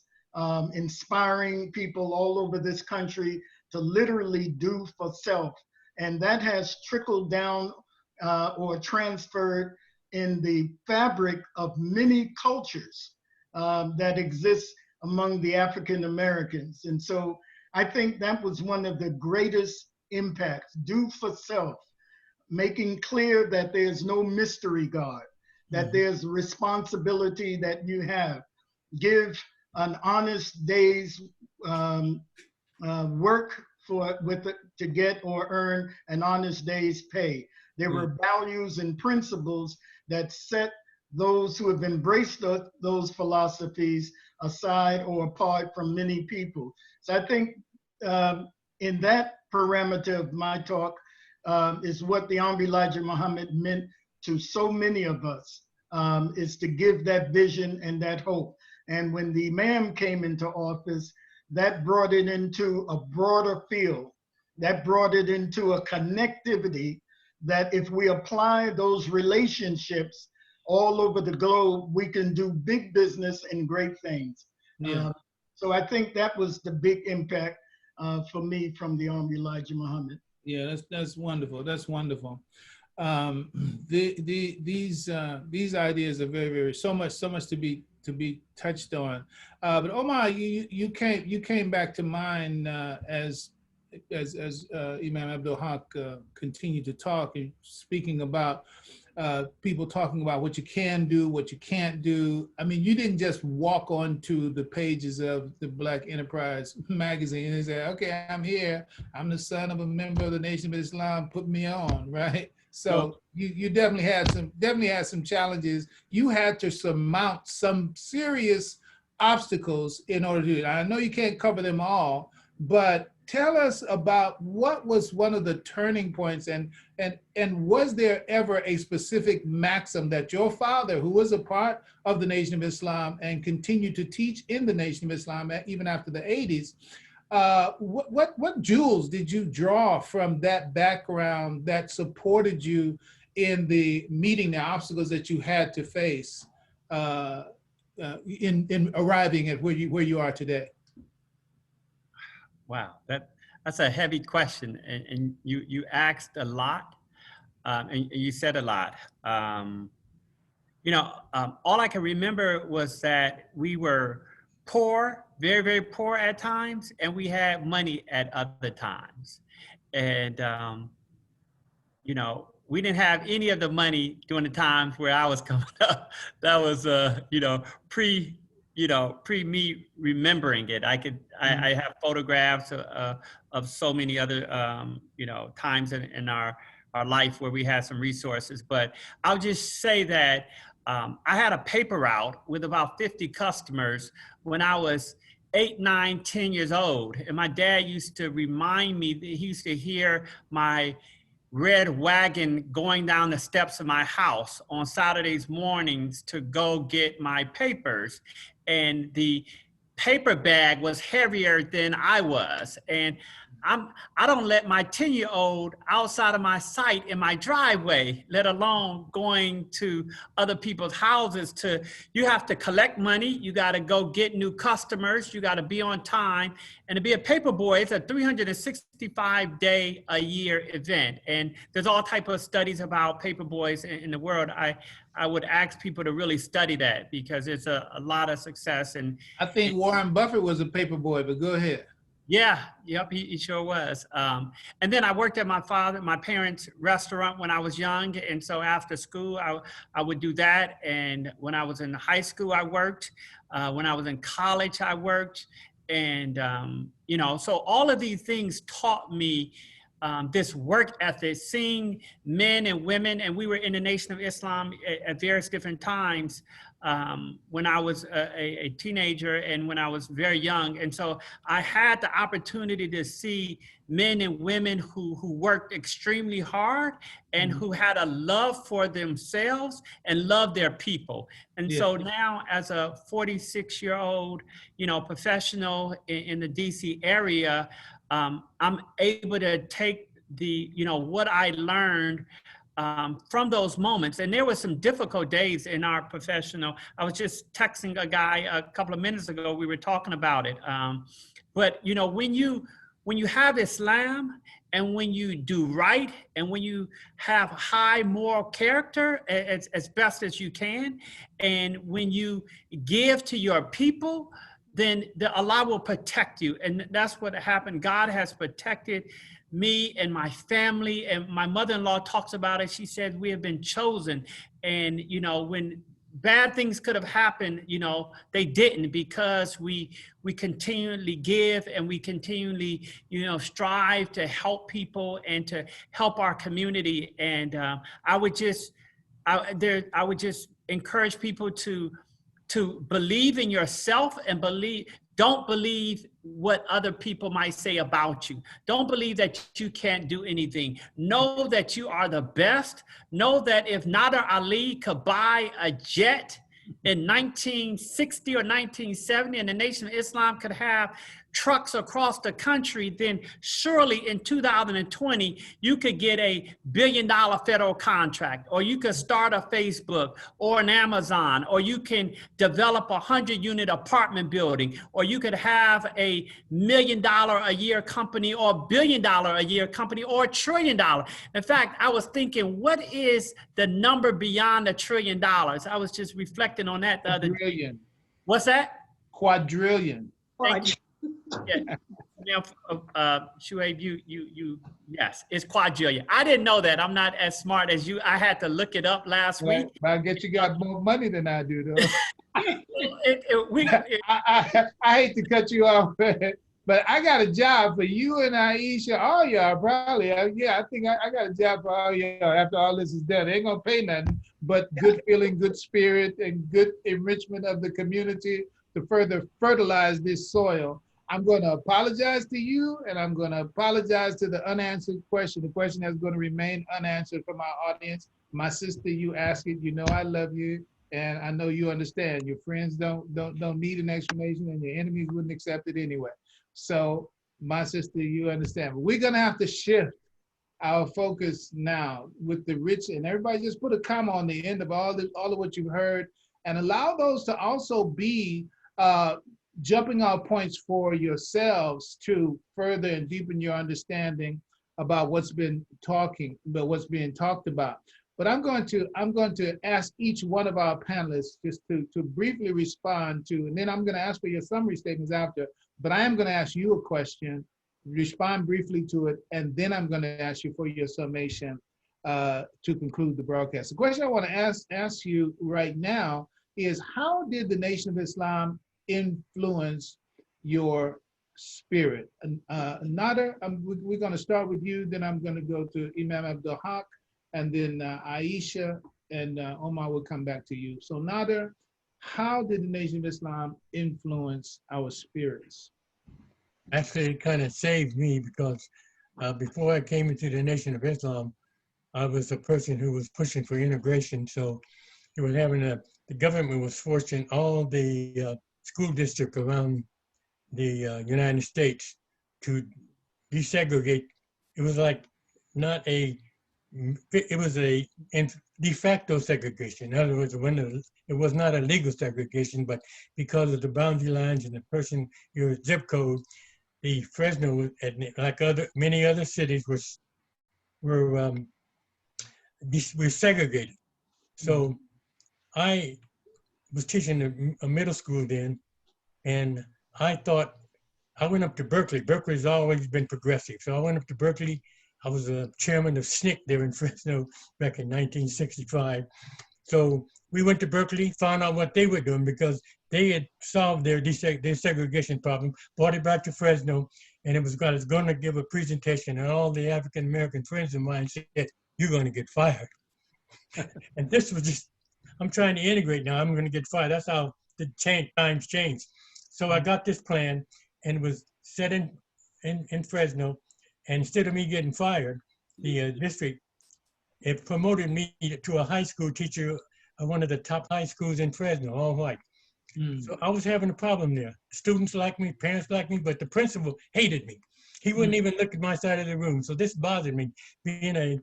inspiring people all over this country to literally do for self. And that has trickled down or transferred in the fabric of many cultures that exist among the African Americans. And so I think that was one of the greatest impacts, do for self, making clear that there's no mystery God, that mm-hmm. there's responsibility that you have. Give an honest day's work to get or earn an honest day's pay. There were values and principles that set those who have embraced those philosophies aside or apart from many people. So I think in that parameter of my talk is what the Honorable Elijah Muhammad meant to so many of us, is to give that vision and that hope. And when the Imam came into office, that brought it into a broader field. That brought it into a connectivity that if we apply those relationships all over the globe, we can do big business and great things. Yeah. So I think that was the big impact for me from the Honorable Elijah Muhammad. Yeah, that's wonderful. That's wonderful. These ideas are very, very so much to be touched on. But Omar, you came back to mind as Imam Abdul-Haqq continued to talk and speaking about people talking about what you can do, what you can't do. I mean, you didn't just walk onto the pages of the Black Enterprise magazine and say, okay, I'm here. I'm the son of a member of the Nation of Islam. Put me on, right? So you definitely had some challenges. You had to surmount some serious obstacles in order to do it. I know you can't cover them all, but tell us about what was one of the turning points, and was there ever a specific maxim that your father, who was a part of the Nation of Islam and continued to teach in the Nation of Islam even after the 80s, what jewels did you draw from that background that supported you in the meeting the obstacles that you had to face in arriving at where you are today? Wow, that's a heavy question, and you asked a lot, and you said a lot. All I can remember was that we were poor, very, very poor at times, and we had money at other times. And, we didn't have any of the money during the times where I was coming up. That was, pre me remembering it. I have photographs of so many other, times in our life where we had some resources. But I'll just say that I had a paper route with about 50 customers when I was 8, 9, 10 years old. And my dad used to remind me that he used to hear my red wagon going down the steps of my house on Saturdays mornings to go get my papers. And the paper bag was heavier than I was. And I don't let my 10-year-old outside of my sight in my driveway, let alone going to other people's houses. You have to collect money. You got to go get new customers. You got to be on time. And to be a paper boy, it's a 365-day-a-year event. And there's all type of studies about paper boys in the world. I would ask people to really study that because it's a lot of success. And I think Warren Buffett was a paper boy, but go ahead. Yeah, yep, he sure was. And then I worked at my parents' restaurant when I was young. And so after school, I would do that. And when I was in high school, I worked. When I was in college, I worked. And, so all of these things taught me this work ethic, seeing men and women, and we were in the Nation of Islam at various different times when I was a teenager and when I was very young. And so I had the opportunity to see men and women who worked extremely hard and who had a love for themselves and loved their people. And so now as a 46-year-old, professional in the DC area, I'm able to take what I learned from those moments. And there were some difficult days in our professional. I was just texting a guy a couple of minutes ago. We were talking about it. But when you have Islam and when you do right and when you have high moral character as best as you can, and when you give to your people, then Allah will protect you. And that's what happened. God has protected me and my family, and my mother-in-law talks about it. She said, we have been chosen. And, when bad things could have happened, they didn't, because we continually give and we continually, strive to help people and to help our community. And I would just encourage people to believe in yourself and don't believe what other people might say about you. Don't believe that you can't do anything. Know that you are the best. Know that if Nadar Ali could buy a jet in 1960 or 1970 and the Nation of Islam could have trucks across the country, then surely in 2020, you could get a $1 billion federal contract, or you could start a Facebook or an Amazon, or you can develop a 100-unit apartment building, or you could have a $1 million a year company, or $1 billion a year company, or $1 trillion. In fact, I was thinking, what is the number beyond $1 trillion? I was just reflecting on that the other day. What's that? Quadrillion. Thank you. Yeah. Shu'aibe, you, yes, it's quadrillion. I didn't know that. I'm not as smart as you. I had to look it up last week. But I guess you got more money than I do, though. I hate to cut you off, but I got a job for you and Aisha, all y'all probably. I think I got a job for all y'all after all this is done. They ain't gonna pay nothing but good feeling, good spirit, and good enrichment of the community to further fertilize this soil. I'm going to apologize to you, and I'm going to apologize to the unanswered question. The question that's going to remain unanswered from our audience. My sister, you ask it. You know I love you, and I know you understand. Your friends don't need an explanation, and your enemies wouldn't accept it anyway. So, my sister, you understand. But we're going to have to shift our focus now with the rich, and everybody just put a comma on the end of all of what you've heard, and allow those to also be jumping off points for yourselves to further and deepen your understanding about what's being talked about. But I'm going to ask each one of our panelists just to briefly respond to, and then I'm going to ask for your summary statements after, but I am going to ask you a question, respond briefly to it, and then I'm going to ask you for your summation to conclude the broadcast. The question I want to ask you right now is, how did the Nation of Islam influence your spirit? Nadar, we're going to start with you, then I'm going to go to Imam Abdul-Haq, and then Aisha and Omar will come back to you. So Nadar, how did the Nation of Islam influence our spirits? Actually, it kind of saved me, because before I came into the Nation of Islam, I was a person who was pushing for integration. So it was the government was forcing all the school districts around the United States to desegregate. It was like it was a de facto segregation. In other words, it was not a legal segregation, but because of the boundary lines and your zip code, the Fresno, like many other cities, were segregated. So I was teaching a middle school then, and I went up to Berkeley. Berkeley's always been progressive. So I went up to Berkeley. I was a chairman of SNCC there in Fresno back in 1965. So we went to Berkeley, found out what they were doing, because they had solved their segregation problem, brought it back to Fresno, and I was going to give a presentation, and all the African-American friends of mine said, "You're going to get fired." And this was just, I'm trying to integrate now, I'm going to get fired. That's how the times changed. So I got this plan, and it was set in Fresno. And instead of me getting fired, the district, it promoted me to a high school teacher of one of the top high schools in Fresno, all white. So I was having a problem there. Students liked me, parents liked me, but the principal hated me. He wouldn't even look at my side of the room. So this bothered me, being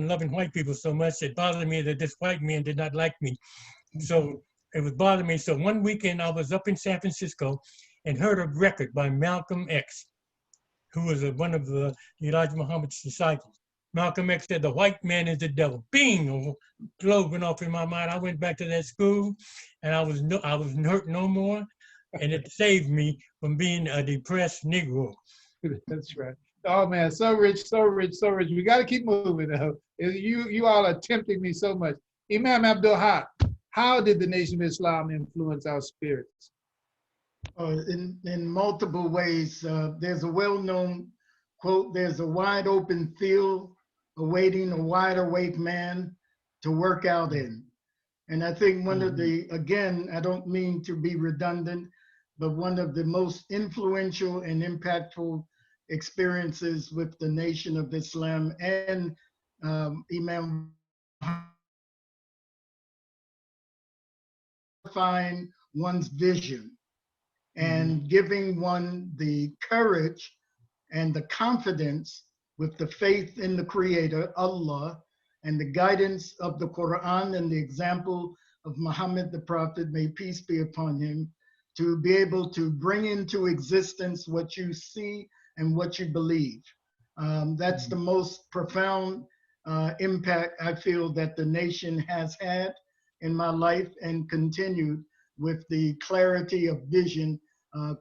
loving white people so much. It bothered me that this white man did not like me. So it was bothering me. So one weekend I was up in San Francisco and heard a record by Malcolm X, who was one of Elijah Muhammad's disciples. Malcolm X said, "The white man is the devil." Bing! A globe went off in my mind. I went back to that school, and I was hurt no more, and it saved me from being a depressed Negro. That's right. Oh man, so rich, so rich, so rich. We got to keep moving though. You all are tempting me so much. Imam Abdul-Haq, how did the Nation of Islam influence our spirits? In multiple ways. There's a well-known quote, "There's a wide open field awaiting a wide awake man to work out in." And I think one of the, again, I don't mean to be redundant, but one of the most influential and impactful experiences with the Nation of Islam and Imam find one's vision and giving one the courage and the confidence with the faith in the Creator, Allah, and the guidance of the Quran and the example of Muhammad the Prophet, may peace be upon him, to be able to bring into existence what you see and what you believe. That's the most profound impact I feel that the nation has had in my life, and continued with the clarity of vision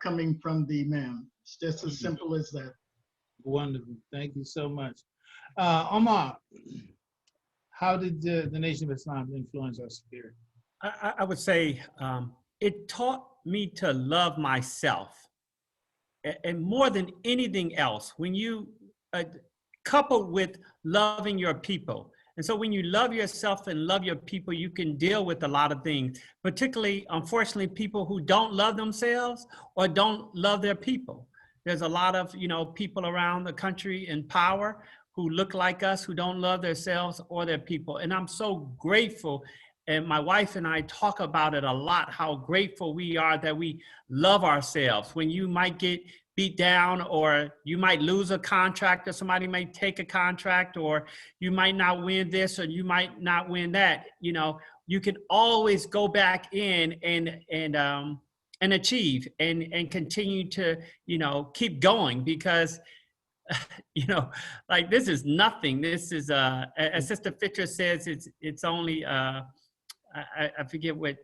coming from the Imam. It's just as simple as that. Wonderful. Thank you so much. Omar, how did the Nation of Islam influence our spirit? I would say it taught me to love myself. And more than anything else, when you coupled with loving your people. And so when you love yourself and love your people, you can deal with a lot of things, particularly, unfortunately, people who don't love themselves or don't love their people. There's a lot of, people around the country in power who look like us, who don't love themselves or their people. And I'm so grateful. And my wife and I talk about it a lot, how grateful we are that we love ourselves. When you might be beat down, or you might lose a contract, or somebody may take a contract, or you might not win this, or you might not win that. You know, you can always go back in and achieve and continue to, you know, keep going, because you know, like, this is nothing. This is as Sister Fitcher says, it's only I forget what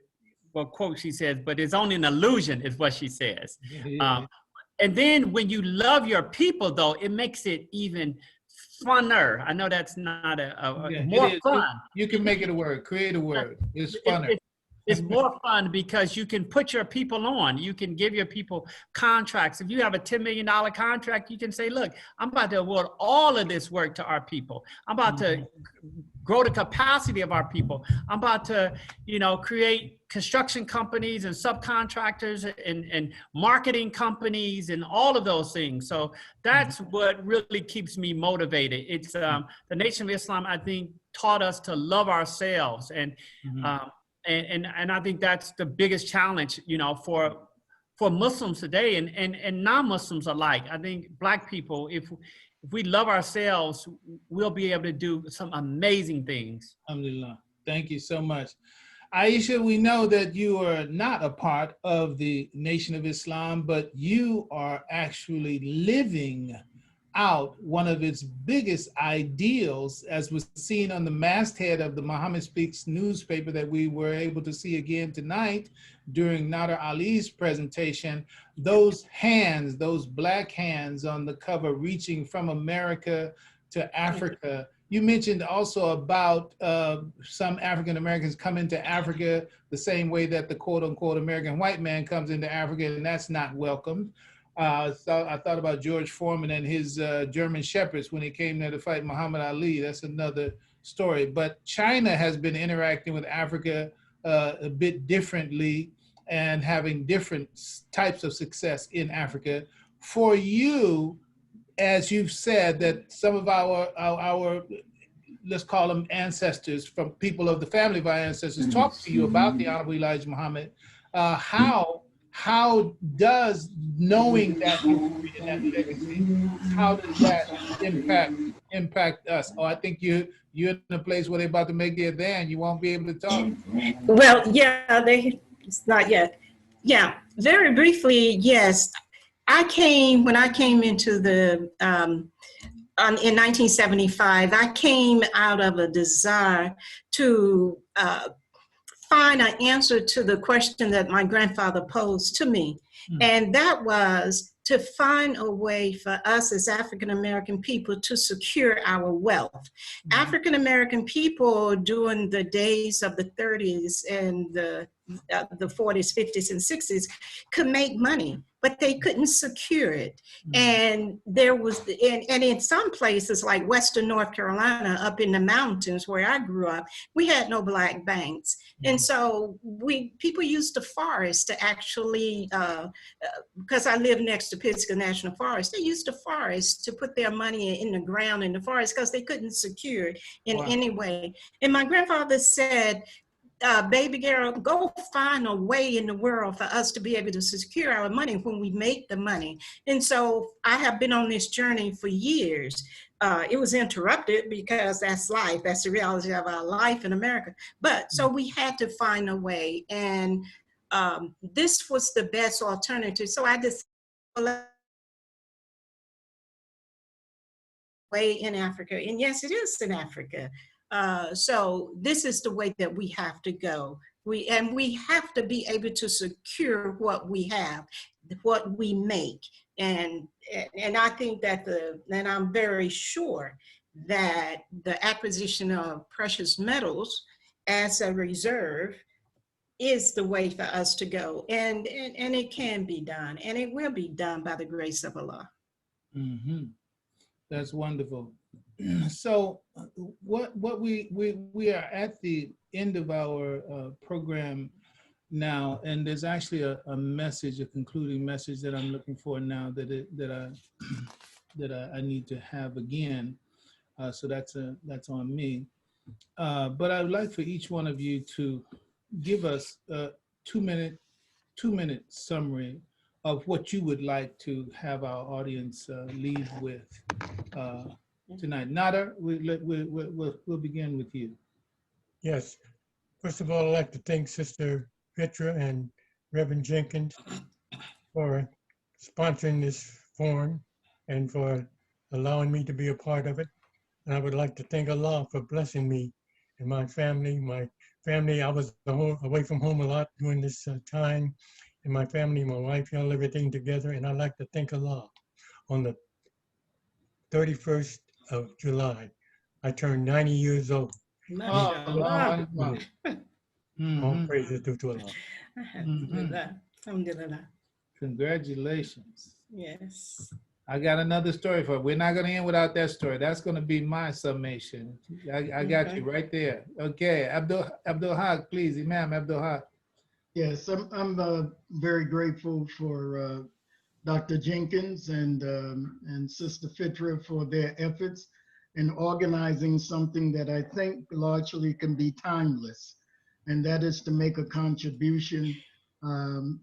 quote she says, but it's only an illusion, is what she says. Yeah. And then when you love your people, though, it makes it even funner. I know that's not more fun. You can make it a word, create a word. It's funner. It's more fun because you can put your people on. You can give your people contracts. If you have a $10 million contract, you can say, look, I'm about to award all of this work to our people. I'm about to grow the capacity of our people. I'm about to, you know, create construction companies and subcontractors and marketing companies and all of those things. So that's what really keeps me motivated. It's the Nation of Islam, I think, taught us to love ourselves. And I think that's the biggest challenge, you know, for Muslims today and non-Muslims alike. I think Black people, if we love ourselves, we'll be able to do some amazing things. Alhamdulillah. Thank you so much. Aisha, we know that you are not a part of the Nation of Islam, but you are actually living out one of its biggest ideals, as was seen on the masthead of the Muhammad Speaks newspaper that we were able to see again tonight during Nadar Ali's presentation. Those hands, those black hands on the cover reaching from America to Africa. You mentioned also about some African Americans come into Africa the same way that the quote unquote American white man comes into Africa, and that's not welcomed. I thought about George Foreman and his German shepherds when he came there to fight Muhammad Ali. That's another story. But China has been interacting with Africa a bit differently and having different types of success in Africa. For you, as you've said, that some of our let's call them ancestors, from people of the family of our ancestors, talk to you about the Honorable Elijah Muhammad, how does knowing that history and that legacy, how does that impact us? Oh, I think you're in a place where they're about to make their advance. You won't be able to talk. Well, yeah, it's not yet. Yeah, very briefly, yes. When I came into the, in 1975, I came out of a desire to find an answer to the question that my grandfather posed to me. And that was to find a way for us as African-American people to secure our wealth. African-American people during the days of the 30s and the 40s, 50s, and 60s could make money, but they couldn't secure it. And there was, and in some places like Western North Carolina, up in the mountains where I grew up, we had no black banks. And so people used the forest to actually, because I live next to Pittsburgh National Forest, they used the forest to put their money in the ground in the forest because they couldn't secure it in any way. And my grandfather said, baby girl, go find a way in the world for us to be able to secure our money when we make the money. And so I have been on this journey for years. It was interrupted because that's life. That's the reality of our life in America. But so we had to find a way. And this was the best alternative. So I just way in Africa. And yes, it is in Africa. So this is the way that we have to go. We have to be able to secure what we have, what we make. And I think that and I'm very sure that the acquisition of precious metals as a reserve is the way for us to go. And it can be done, and it will be done by the grace of Allah. That's wonderful. So what we are at the end of our program now, and there's actually a message, a concluding message that I'm looking for now that I need to have again. So that's on me. But I would like for each one of you to give us a 2-minute summary of what you would like to have our audience leave with tonight. Nadar, we'll begin with you. Yes. First of all, I'd like to thank Sister Petra and Reverend Jenkins for sponsoring this forum and for allowing me to be a part of it. And I would like to thank Allah for blessing me and my family. I was away from home a lot during this time. And my family, my wife, held everything together. And I'd like to thank Allah. On the 31st of July, I turned 90 years old. Oh, All praises due to Allah. Alhamdulillah. Congratulations. Yes. I got another story for you. We're not going to end without that story. That's going to be my summation. I got you right there. Okay, Abdul-Haq, please, Imam Abdul-Haq. Yes, I'm very grateful for Dr. Jenkins and Sister Fitra for their efforts in organizing something that I think largely can be timeless, and that is to make a contribution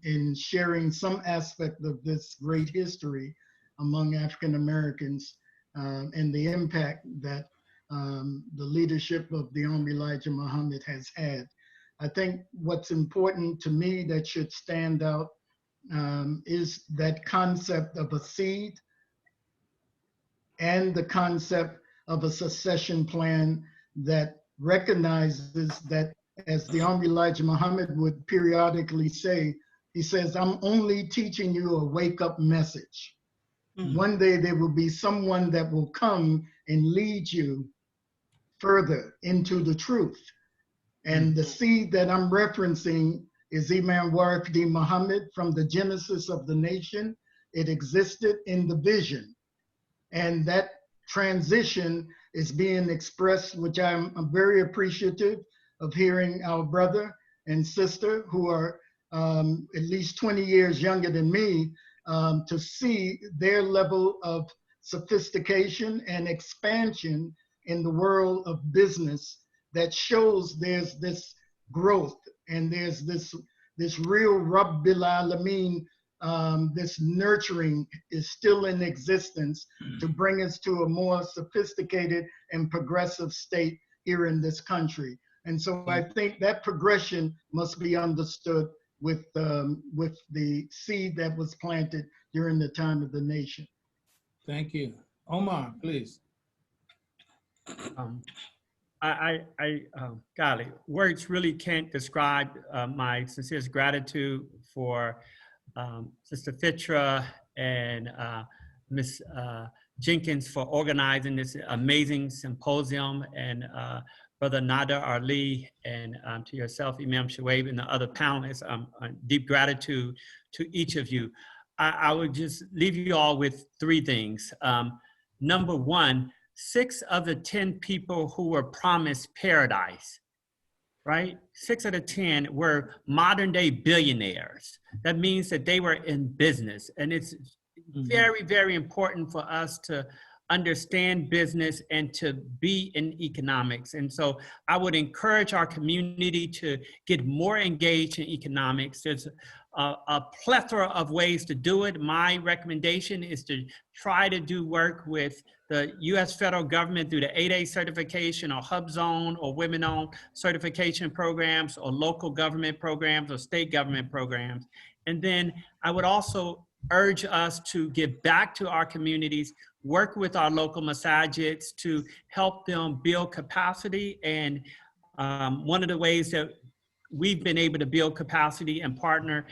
in sharing some aspect of this great history among African Americans and the impact that the leadership of the Honorable Elijah Muhammad has had. I think what's important to me that should stand out is that concept of a seed and the concept of a succession plan that recognizes that, as the Honorable Elijah Muhammad would periodically say, he says, I'm only teaching you a wake-up message. One day there will be someone that will come and lead you further into the truth. And the seed that I'm referencing is Imam Waritheen Muhammad from the genesis of the nation. It existed in the vision. And that transition is being expressed, which I'm very appreciative of hearing our brother and sister who are at least 20 years younger than me, to see their level of sophistication and expansion in the world of business that shows there's this growth and there's this real Rabbil Alameen, this nurturing is still in existence to bring us to a more sophisticated and progressive state here in this country. And so I think that progression must be understood with the seed that was planted during the time of the nation. Thank you. Omar, please. Golly, words really can't describe my sincerest gratitude for Sister Fitra and Ms. Jenkins for organizing this amazing symposium, and Brother Nadar-Ali, and to yourself, Imam Shu'aibe, and the other panelists. Deep gratitude to each of you. I would just leave you all with three things. Number one, 6 of the 10 people who were promised paradise, right? 6 out of 10 were modern day billionaires. That means that they were in business. And it's very, very important for us to understand business and to be in economics. And so I would encourage our community to get more engaged in economics. There's a plethora of ways to do it. My recommendation is to try to do work with the U.S. federal government through the 8A certification or HubZone or women-owned certification programs or local government programs or state government programs. And then I would also urge us to give back to our communities, work with our local masajids to help them build capacity. And one of the ways that we've been able to build capacity and partner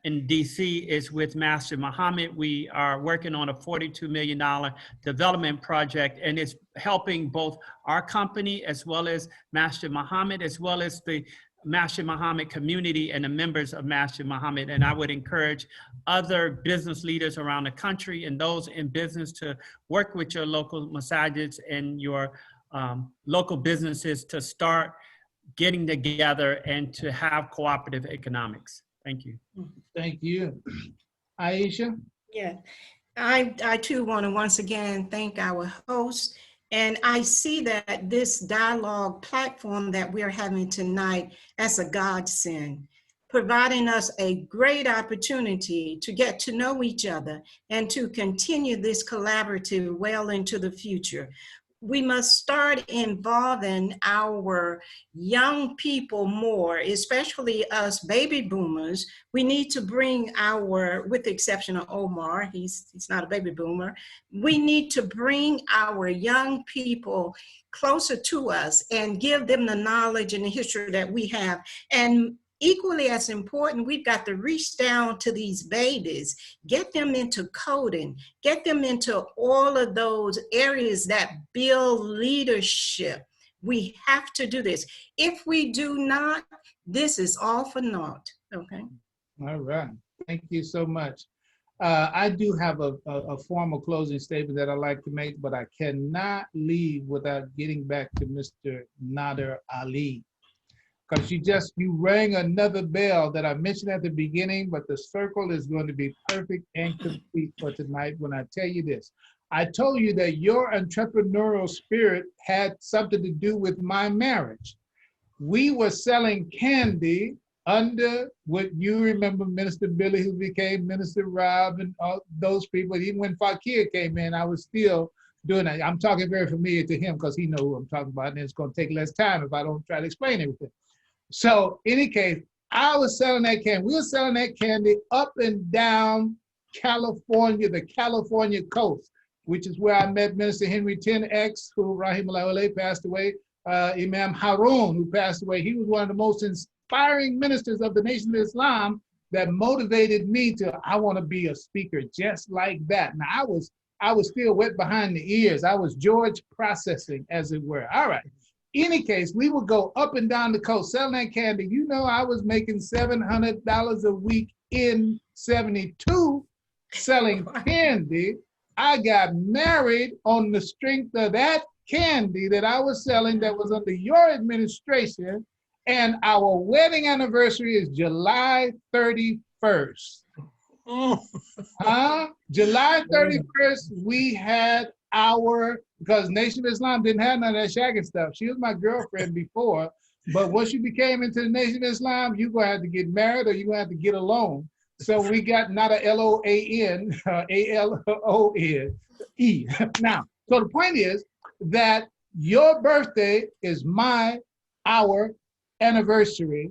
in DC is with Masjid Muhammad. We are working on a $42 million development project, and it's helping both our company as well as Masjid Muhammad, as well as the Masjid Muhammad community and the members of Masjid Muhammad. And I would encourage other business leaders around the country and those in business to work with your local masajids and your local businesses to start getting together and to have cooperative economics. Thank you. Thank you. Aisha? Yeah, I too want to once again thank our hosts. And I see that this dialogue platform that we're having tonight as a godsend. providing us a great opportunity to get to know each other and to continue this collaborative well into the future. We must start involving our young people more, especially us baby boomers. We need to bring our, with the exception of Omar, he's not a baby boomer, we need to bring our young people closer to us and give them the knowledge and the history that we have. And equally as important, we've got to reach down to these babies, get them into coding, get them into all of those areas that build leadership. We have to do this. If we do not, this is all for naught, okay? All right, thank you so much. I do have a formal closing statement that I'd like to make, but I cannot leave without getting back to Mr. Nadar Ali. Because you rang another bell that I mentioned at the beginning, but the circle is going to be perfect and complete for tonight when I tell you this. I told you that your entrepreneurial spirit had something to do with my marriage. We were selling candy under what you remember, Minister Billy, who became Minister Rob, and all those people. Even when Fakir came in, I was still doing that. I'm talking very familiar to him because he knows who I'm talking about, and it's going to take less time if I don't try to explain everything. So, in any case, I was selling that candy. We were selling that candy up and down California, the California coast, which is where I met Minister Henry 10X, who Rahimahullah passed away, Imam Harun, who passed away. He was one of the most inspiring ministers of the Nation of Islam that motivated me to, I want to be a speaker just like that. Now, I was still wet behind the ears. I was George processing, as it were. All right. Any case, we would go up and down the coast selling that candy. You know, I was making $700 a week in 72 selling candy. I got married on the strength of that candy that I was selling that was under your administration. And our wedding anniversary is July 31st. July 31st, we had our, because Nation of Islam didn't have none of that shagging stuff. She was my girlfriend before, but once you became into the Nation of Islam, you're going to have to get married or you're going to have to get alone. So we got not a L-O-A-N, A-L-O-N-E. Now, so the point is that your birthday is our anniversary.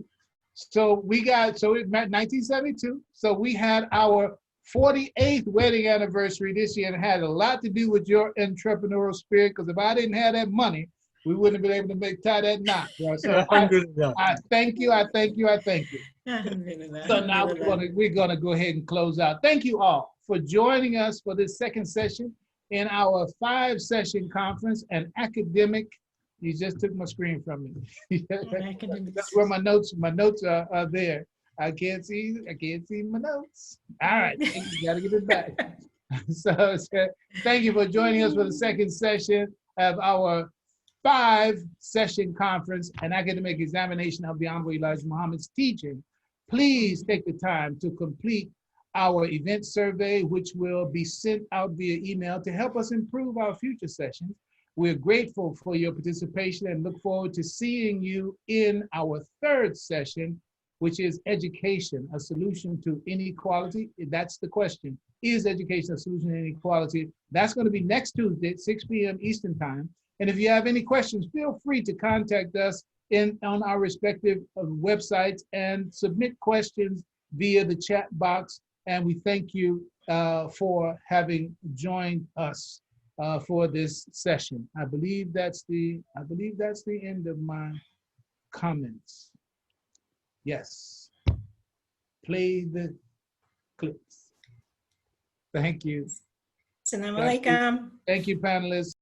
So we got, so it met 1972. So we had our 48th wedding anniversary this year, and it had a lot to do with your entrepreneurial spirit, because if I didn't have that money, we wouldn't have been able to tie that knot. Right? So I thank you, I thank you, I thank you. So now we're gonna go ahead and close out. Thank you all for joining us for this second session in our 5-session conference, an academic. You just took my screen from me. That's where my notes are there. I can't see my notes. All right, you gotta get it back. So thank you for joining us for the second session of our 5-session conference, an academic examination of the Honorable Elijah Muhammad's teaching. Please take the time to complete our event survey, which will be sent out via email to help us improve our future sessions. We're grateful for your participation and look forward to seeing you in our 3rd session, which is education, a solution to inequality. That's the question. Is education a solution to inequality? That's going to be next Tuesday at 6 p.m. Eastern Time. And if you have any questions, feel free to contact us on our respective websites and submit questions via the chat box. And we thank you for having joined us for this session. I believe that's the end of my comments. Yes. Play the clips. Thank you. Assalamu alaikum. Thank you, panelists.